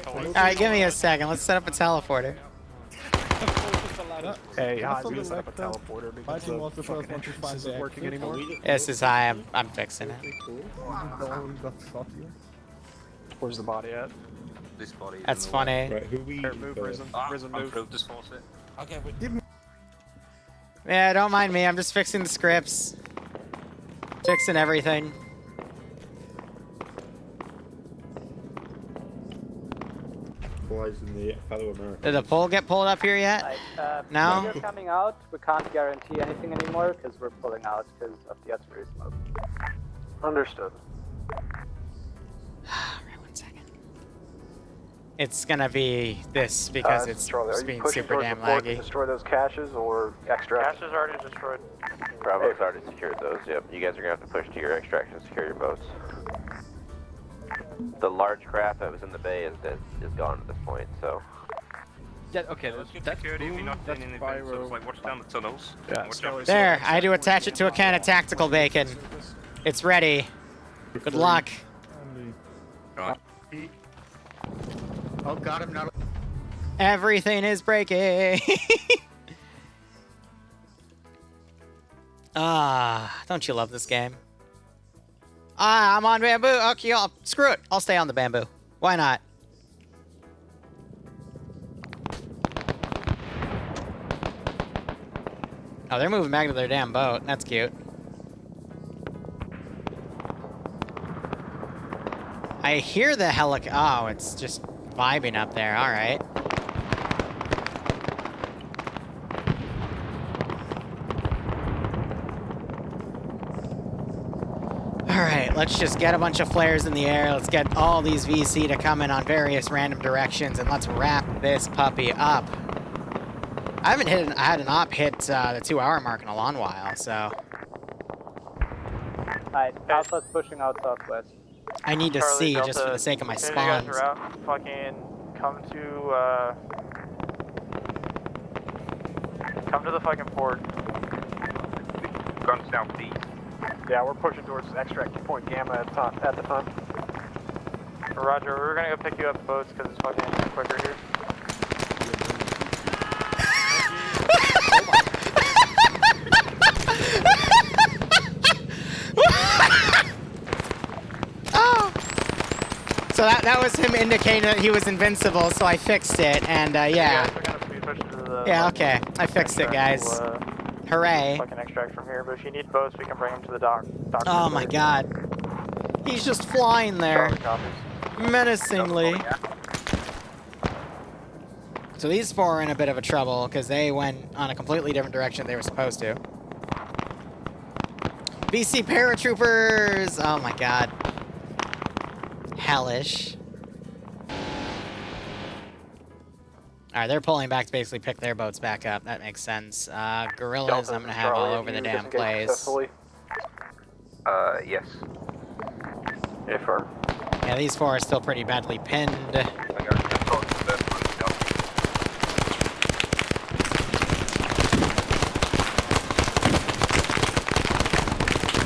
Alright, give me a second. Let's set up a teleporter. Hey, hi, we just set up a teleporter because the fucking entrance isn't working anymore. This is high. I'm fixing it. Where's the body at? This body. That's funny. Right, who we Move, Risen, move. Just force it. Okay, Yeah, don't mind me. I'm just fixing the scripts. Fixing everything. in the fellow American. Did the pole get pulled up here yet? No? When you're coming out, we can't guarantee anything anymore because we're pulling out because of the artillery smoke. Understood. Right, 1 second. It's gonna be this because it's being super damn laggy. Destroy those caches or extract? Caches already destroyed. Bravo's already secured those, yep. You guys are gonna have to push to your extraction and secure your boats. The large craft that was in the bay is gone at this point, so. Yeah, okay, that's security if you're not doing anything, so it's like watch down the tunnels. Yeah, There, I had to attach it to a can of tactical bacon. It's ready. Good luck. God. Oh god, I'm not. Everything is breaking. Ah, don't you love this game? Ah, I'm on bamboo. Okay, screw it. I'll stay on the bamboo. Why not? Oh, they're moving back to their damn boat. That's cute. I hear the oh, it's just vibing up there. All right. Alright, let's just get a bunch of flares in the air. Let's get all these VC to come in on various random directions, and let's wrap this puppy up. I haven't had an op hit the 2-hour mark in a long while, so... Alright, Alpha's pushing out southwest. I need to Charlie, see, Delta, just for the sake of my as soon as you guys spawns. are out, fucking come to the fucking port. Gone southeast. Yeah, we're pushing towards extract point Gamma at the front. Roger, we're gonna go pick you up boats because it's fucking quicker here. Oh! So that was him indicating that he was invincible, so I fixed it, and yeah. Yeah, okay. I fixed it, guys. Hooray. Fucking extract from here, but if you need boats, we can bring them to the dock. Oh my god. He's just flying there. Menacingly. So these four are in a bit of a trouble, because they went on a completely different direction than they were supposed to. BC paratroopers! Oh my god. Hellish. Alright, they're pulling back to basically pick their boats back up. That makes sense. Gorillas, I'm gonna have all over the damn place. Yes. Affirm. Yeah, these four are still pretty badly pinned.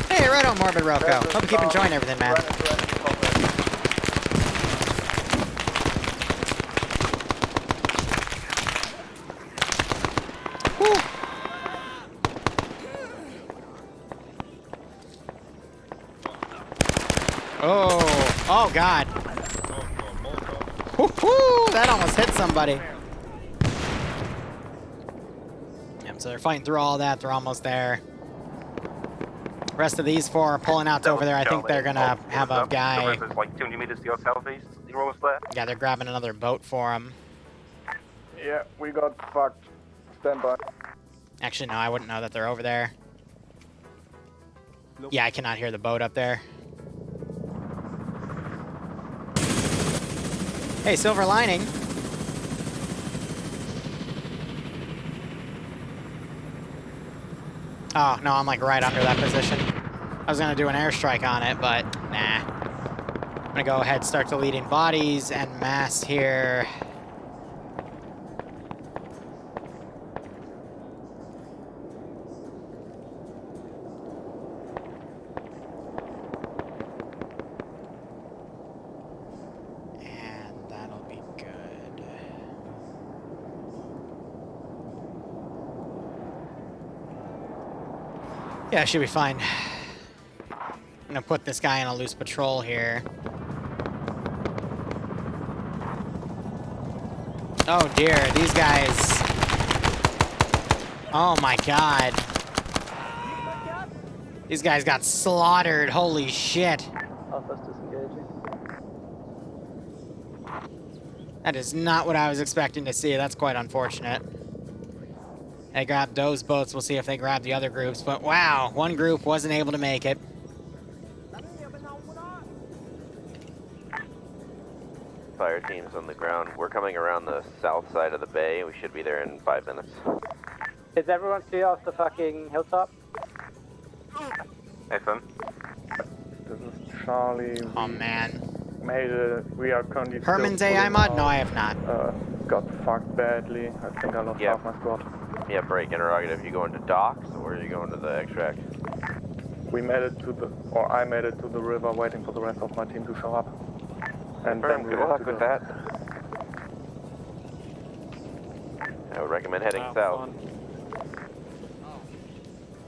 Hey, right on, Morbid Rocco. Hope you keep enjoying everything, man. Oh god. Woohoo! That almost hit somebody. Yep, so they're fighting through all that. They're almost there. Rest of these four are pulling out over there. I think they're gonna have a guy. The like 200 meters to your southeast. You're almost there. Yeah, they're grabbing another boat for him. Yeah, we got fucked. Stand by. Actually, no, I wouldn't know that they're over there. Yeah, I cannot hear the boat up there. Hey, Silver Lining. Oh, no, I'm like right under that position. I was gonna do an airstrike on it, but nah. I'm gonna go ahead, start deleting bodies and mass here. Yeah, should be fine. I'm gonna put this guy on a loose patrol here. Oh dear, these guys. Oh my god. These guys got slaughtered, holy shit. Alpha's disengaging. That is not what I was expecting to see. That's quite unfortunate. They grabbed those boats. We'll see if they grab the other groups. But wow, one group wasn't able to make it. Fire teams on the ground. We're coming around the south side of the bay. We should be there in 5 minutes. Is everyone clear off the fucking hilltop? FM. This is Charlie. Oh man. We are currently. Herman's AI mod? No, I have not. Got fucked badly. I think I lost half my squad. Yeah, break interrogative. You going to docks or are you going to the extract? We made it to the, or I made it to the river, waiting for the rest of my team to show up. And then good luck with that. I would recommend heading south.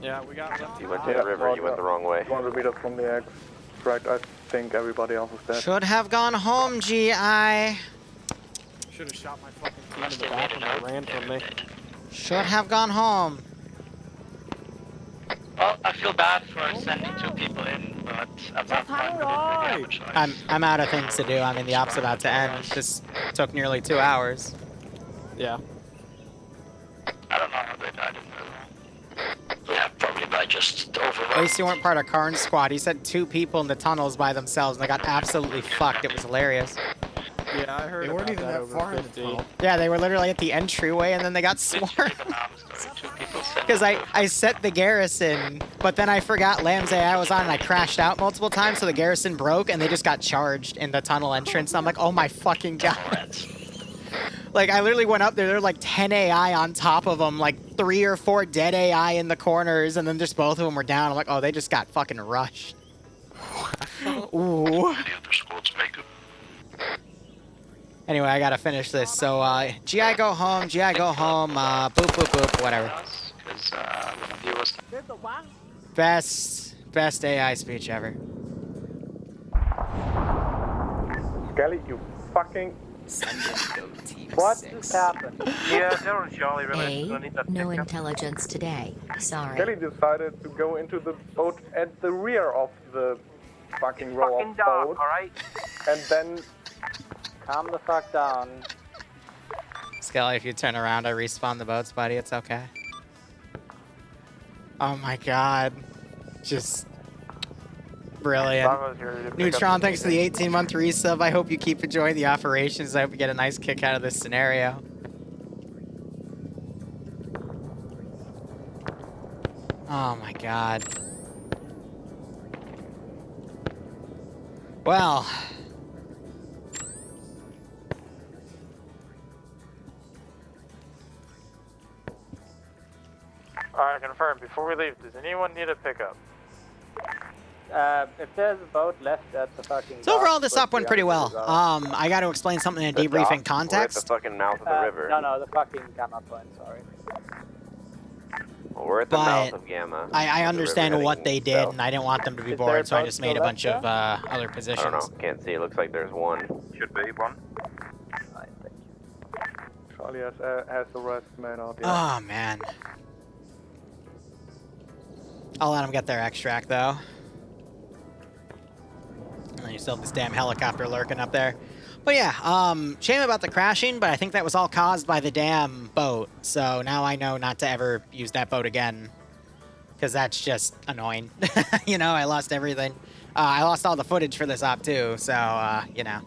Yeah, we got left. You went to the river, you went the wrong way. 200 meters from the extract, I think everybody else is dead. Should have gone home, GI. Should have shot my fucking team in the back when they ran from me. Should have gone home. Well, I feel bad for sending 2 people in, but at that point, I didn't really have a choice. I'm out of things to do. I mean, the op's about to end. This took nearly 2 hours. Yeah. I don't know how they died in the... Yeah, probably by just overrun. At least you weren't part of Karn's squad. He said 2 people in the tunnels by themselves, and they got absolutely fucked. It was hilarious. Yeah, I heard They weren't about even that far in the 50. tunnel. Yeah, they were literally at the entryway, and then they got swarmed. Because I set the garrison, but then I forgot Lamb's AI was on, and I crashed out multiple times, so the garrison broke, and they just got charged in the tunnel entrance. I'm like, oh my fucking god. Like, I literally went up there, there were like 10 AI on top of them, like 3 or 4 dead AI in the corners, and then just both of them were down. I'm like, oh, they just got fucking rushed. Ooh. Anyway, I gotta finish this, so, GI go home, GI go home, boop, boop, boop, whatever. Best AI speech ever. Skelly, you fucking... What just happened? Yeah, they're on Charlie. No intelligence today. Sorry. Skelly decided to go into the boat at the rear of the fucking row of boats. Alright? And then... Calm the fuck down. Skelly, if you turn around, I respawn the boats, buddy. It's okay. Oh my god. Just... brilliant. Neutron, thanks for the 18-month resub. I hope you keep enjoying the operations. I hope you get a nice kick out of this scenario. Oh my god. Well... Alright, confirm. Before we leave, does anyone need a pickup? If there's a boat left at the fucking... So overall, this up went pretty well. I got to explain something in a debriefing context. We're at the fucking mouth of the river. No, the fucking Gamma point, sorry. Well, we're at the mouth of Gamma. I understand what they did, south. and I didn't want them to be bored, so I just made a bunch of other positions. I don't know. Can't see. It looks like there's one. Should be one. Charlie has the rest man out. Oh, man. I'll let them get their extract, though. And then you still have this damn helicopter lurking up there. But yeah, shame about the crashing, but I think that was all caused by the damn boat. So now I know not to ever use that boat again. Because that's just annoying. You know, I lost everything. I lost all the footage for this op, too. So, you know.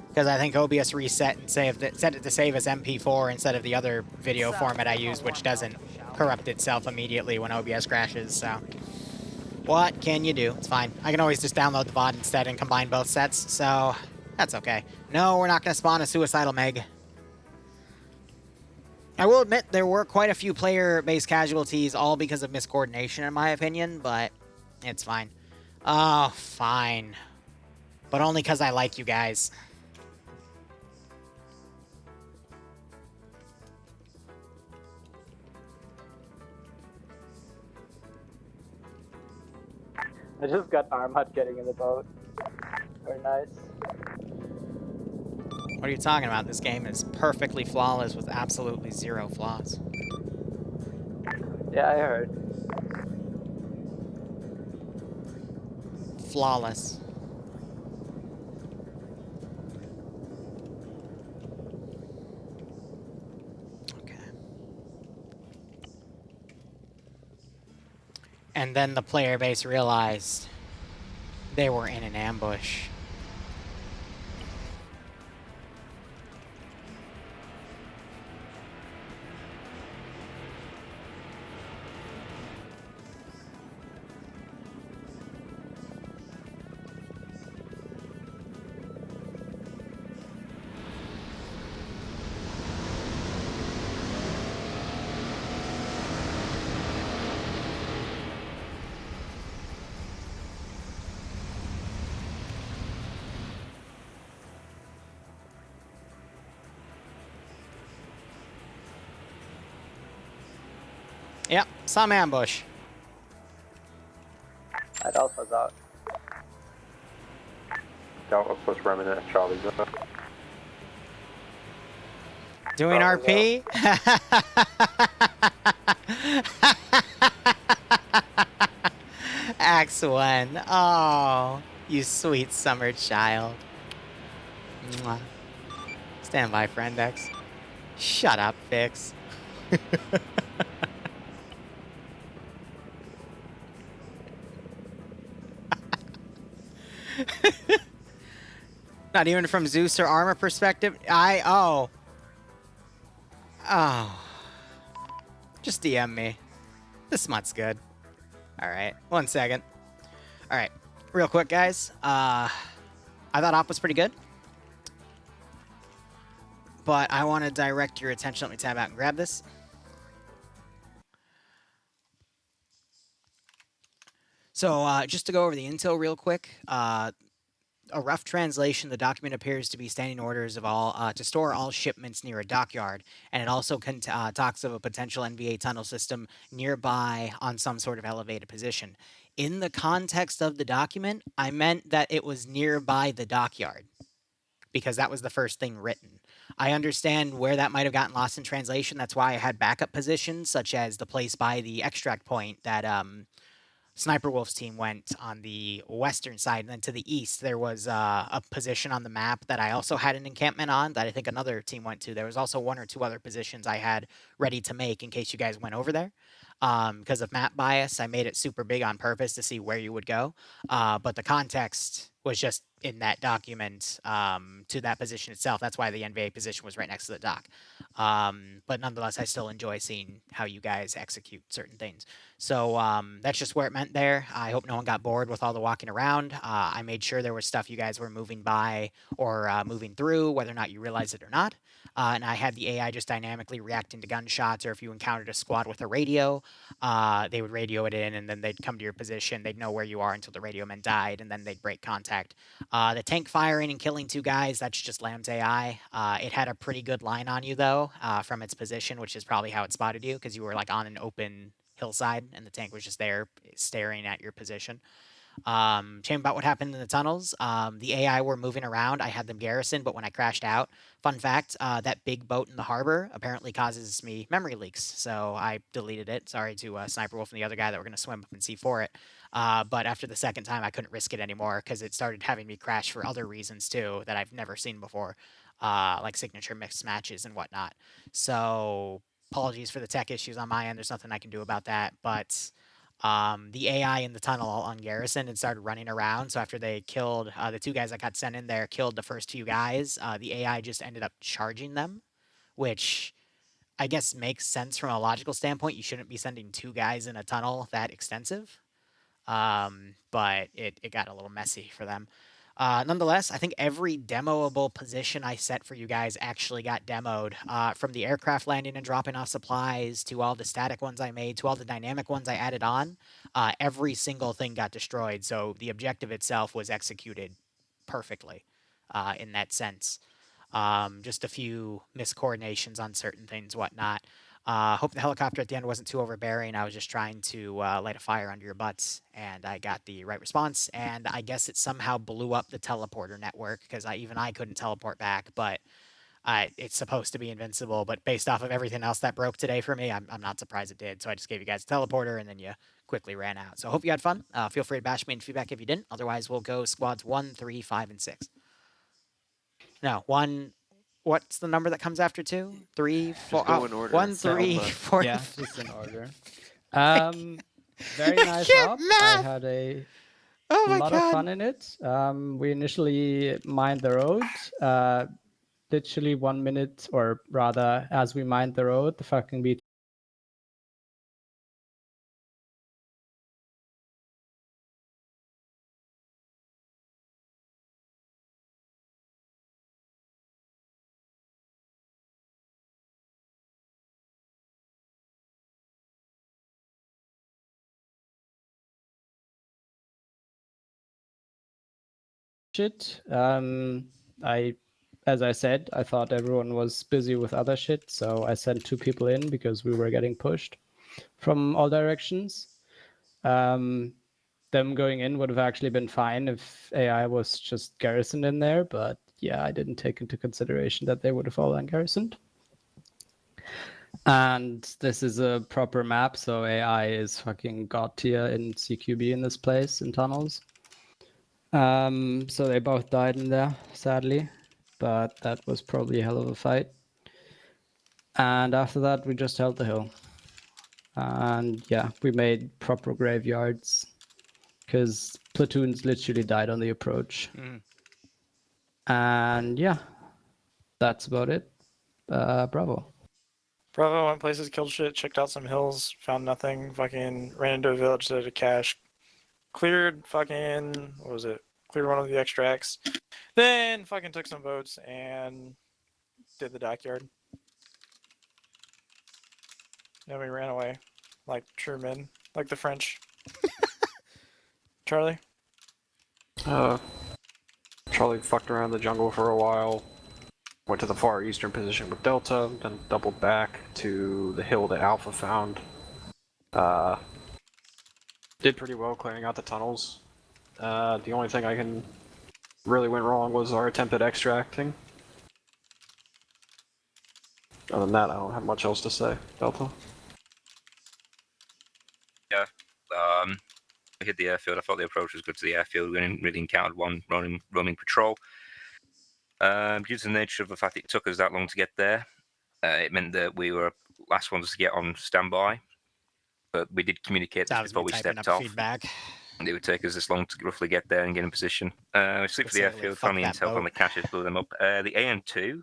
Because I think OBS reset and set it to save as MP4 instead of the other video format I used, which doesn't corrupt itself immediately when OBS crashes, so... What can you do? It's fine. I can always just download the VOD instead and combine both sets, so... That's okay. No, we're not going to spawn a suicidal Meg. I will admit there were quite a few player-based casualties, all because of miscoordination in my opinion, but it's fine. Oh, fine. But only because I like you guys. I just got Armad getting in the boat. Very nice. What are you talking about? This game is perfectly flawless with absolutely 0 flaws. Yeah, I heard. Flawless. And then the player base realized they were in an ambush. Yep, some ambush. At Alpha's out. Delta plus remnant, Charlie's up. Doing RP? Axe 1. Oh, you sweet summer child. Mwah. Stand by, friend X. Shut up, Fix. Not even from Zeus or armor perspective. Oh. Just DM me. This smut's good. All right, 1 second. All right, real quick, guys. I thought Op was pretty good, but I want to direct your attention. Let me tab out and grab this. So just to go over the intel real quick, a rough translation, the document appears to be standing orders of all to store all shipments near a dockyard, and it also talks of a potential NVA tunnel system nearby on some sort of elevated position. In the context of the document, I meant that it was nearby the dockyard, because that was the first thing written. I understand where that might have gotten lost in translation. That's why I had backup positions, such as the place by the extract point that Sniper Wolf's team went on the western side, and then to the east there was a position on the map that I also had an encampment on that I think another team went to. There was also 1 or 2 other positions I had ready to make in case you guys went over there. Because of map bias, I made it super big on purpose to see where you would go. But the context was just in that document to that position itself. That's why the NVA position was right next to the dock. But nonetheless, I still enjoy seeing how you guys execute certain things. So that's just where it meant there. I hope no one got bored with all the walking around. I made sure there was stuff you guys were moving by or moving through, whether or not you realize it or not. And I had the AI just dynamically reacting to gunshots, or if you encountered a squad with a radio, they would radio it in, and then they'd come to your position. They'd know where you are until the radio man died, and then they'd break contact. The tank firing and killing 2 guys, that's just Lamb's AI. It had a pretty good line on you, though, from its position, which is probably how it spotted you, because you were like on an open hillside, and the tank was just there staring at your position. Shame about what happened in the tunnels. The AI were moving around. I had them garrisoned, but when I crashed out, fun fact, that big boat in the harbor apparently causes me memory leaks, so I deleted it. Sorry to Sniper Wolf and the other guy that were going to swim up and see for it. But after the second time, I couldn't risk it anymore because it started having me crash for other reasons too that I've never seen before, like signature mismatches and whatnot. So apologies for the tech issues on my end. There's nothing I can do about that, but the AI in the tunnel all ungarrisoned and started running around. So after they killed the 2 guys that got sent in there, killed the first few guys, the AI just ended up charging them, which I guess makes sense from a logical standpoint. You shouldn't be sending 2 guys in a tunnel that extensive. But it got a little messy for them. Nonetheless, I think every demoable position I set for you guys actually got demoed. From the aircraft landing and dropping off supplies, to all the static ones I made, to all the dynamic ones I added on, every single thing got destroyed. So the objective itself was executed perfectly in that sense. Just a few miscoordinations on certain things, whatnot. Hope the helicopter at the end wasn't too overbearing. I was just trying to light a fire under your butts, and I got the right response. And I guess it somehow blew up the teleporter network, because even I couldn't teleport back, but it's supposed to be invincible. But based off of everything else that broke today for me, I'm not surprised it did. So I just gave you guys a teleporter, and then you quickly ran out. So I hope you had fun. Feel free to bash me in feedback if you didn't. Otherwise, we'll go squads 1, 3, 5, and 6. No, 1. What's the number that comes after 2? 3, 4. Just go in order. 1, 3, 4. Yeah, just in order. Very nice up. I had a lot of fun in it. We initially mined the road. Literally 1 minute, or rather, as we mined the road, the fucking beat. Shit. As I said, I thought everyone was busy with other shit, so I sent 2 people in because we were getting pushed. from all directions. Them going in would have actually been fine if AI was just garrisoned in there, but yeah, I didn't take into consideration that they would have all ungarrisoned. And this is a proper map, so AI is fucking god tier in CQB in this place, in tunnels. So they both died in there, sadly, but that was probably a hell of a fight. And after that, we just held the hill. And yeah, we made proper graveyards because platoons literally died on the approach. And yeah, that's about it. Bravo. Bravo went places, killed shit, checked out some hills, found nothing, fucking ran into a village, did a cache, cleared fucking, what was it? Cleared one of the extracts, then fucking took some votes and did the dockyard. Then we ran away, like true men, like the French. Charlie? Charlie fucked around the jungle for a while, went to the far eastern position with Delta, then doubled back to the hill that Alpha found. Did pretty well clearing out the tunnels. The only thing I can really went wrong was our attempt at extracting. Other than that, I don't have much else to say. Delta? Yeah. I hit the airfield. I thought the approach was good to the airfield. We didn't really encounter one roaming patrol. Due to the nature of the fact it took us that long to get there, it meant that we were last ones to get on standby. But we did communicate this before we stepped off. Feedback. It would take us this long to roughly get there and get in position. We slipped for the airfield, found the intel on the caches, blew them up. The AN2,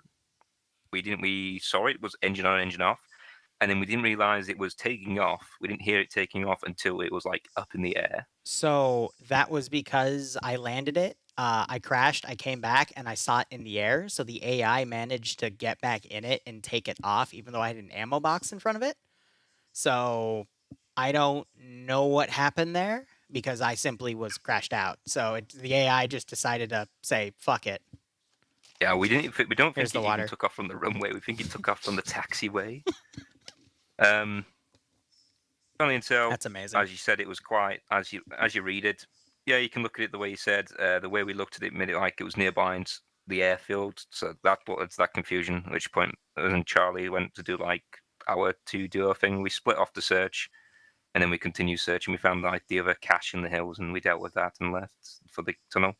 we saw it was engine on, engine off, and then we didn't realize it was taking off. We didn't hear it taking off until it was like up in the air. So that was because I landed it. I crashed, I came back, and I saw it in the air. So the AI managed to get back in it and take it off, even though I had an ammo box in front of it. So I don't know what happened there because I simply was crashed out. So the AI just decided to say, fuck it. Yeah, we don't think Here's it the even water. took off from the runway. We think it took off from the taxiway. Only until That's amazing. As you said, it was quite as you read it. Yeah, you can look at it the way you said. The way we looked at it made it like it was nearby the airfield. So that was that confusion. At which point, and Charlie went to do like our duo thing. We split off the search, and then we continued searching. We found like the other cache in the hills, and we dealt with that and left for the tunnel.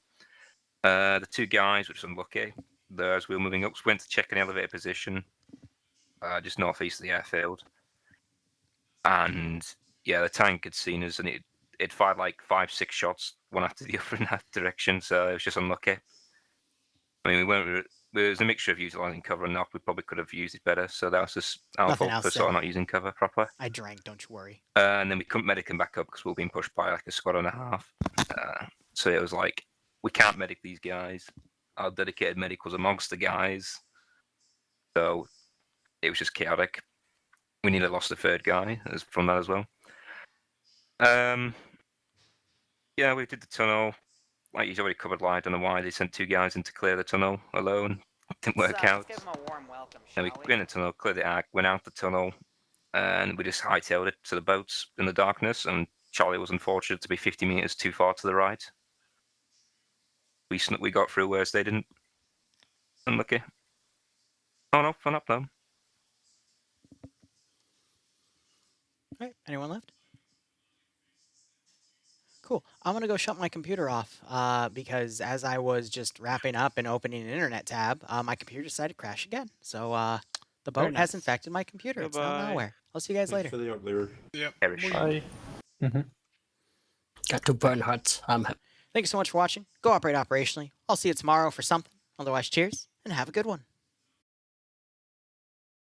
The two guys, which was unlucky, as we were moving up, went to check an elevator position, just northeast of the airfield. And yeah, the tank had seen us, and it fired like 5-6 shots, one after the other in that direction. So it was just unlucky. I mean, it was a mixture of utilizing cover and knock. We probably could have used it better. So that was just our fault for sort of not using cover properly. I drank, don't you worry. And then we couldn't medic him back up because we were being pushed by like a squad and a half. So it was like, we can't medic these guys. Our dedicated medic was amongst the guys. So it was just chaotic. We nearly lost the third guy from that as well. Yeah, we did the tunnel. Like he's already covered, I don't know why they sent two guys in to clear the tunnel alone. Didn't work out. Let's give him a warm welcome, And we went in the tunnel, cleared the arc, went out the tunnel, and we just hightailed it to the boats in the darkness. And Charlie was unfortunate to be 50 meters too far to the right. We got through, whereas they didn't. Unlucky. Oh no, fun up though. All right, anyone left? Cool. I'm going to go shut my computer off because as I was just wrapping up and opening an internet tab, my computer decided to crash again. So the boat has infected my computer. It's now malware. I'll see you guys later. For the Liru. Yep. Bye. Got to burn hearts. I'm happy. Thank you so much for watching. Go operate operationally. I'll see you tomorrow for something. Otherwise, cheers and have a good one.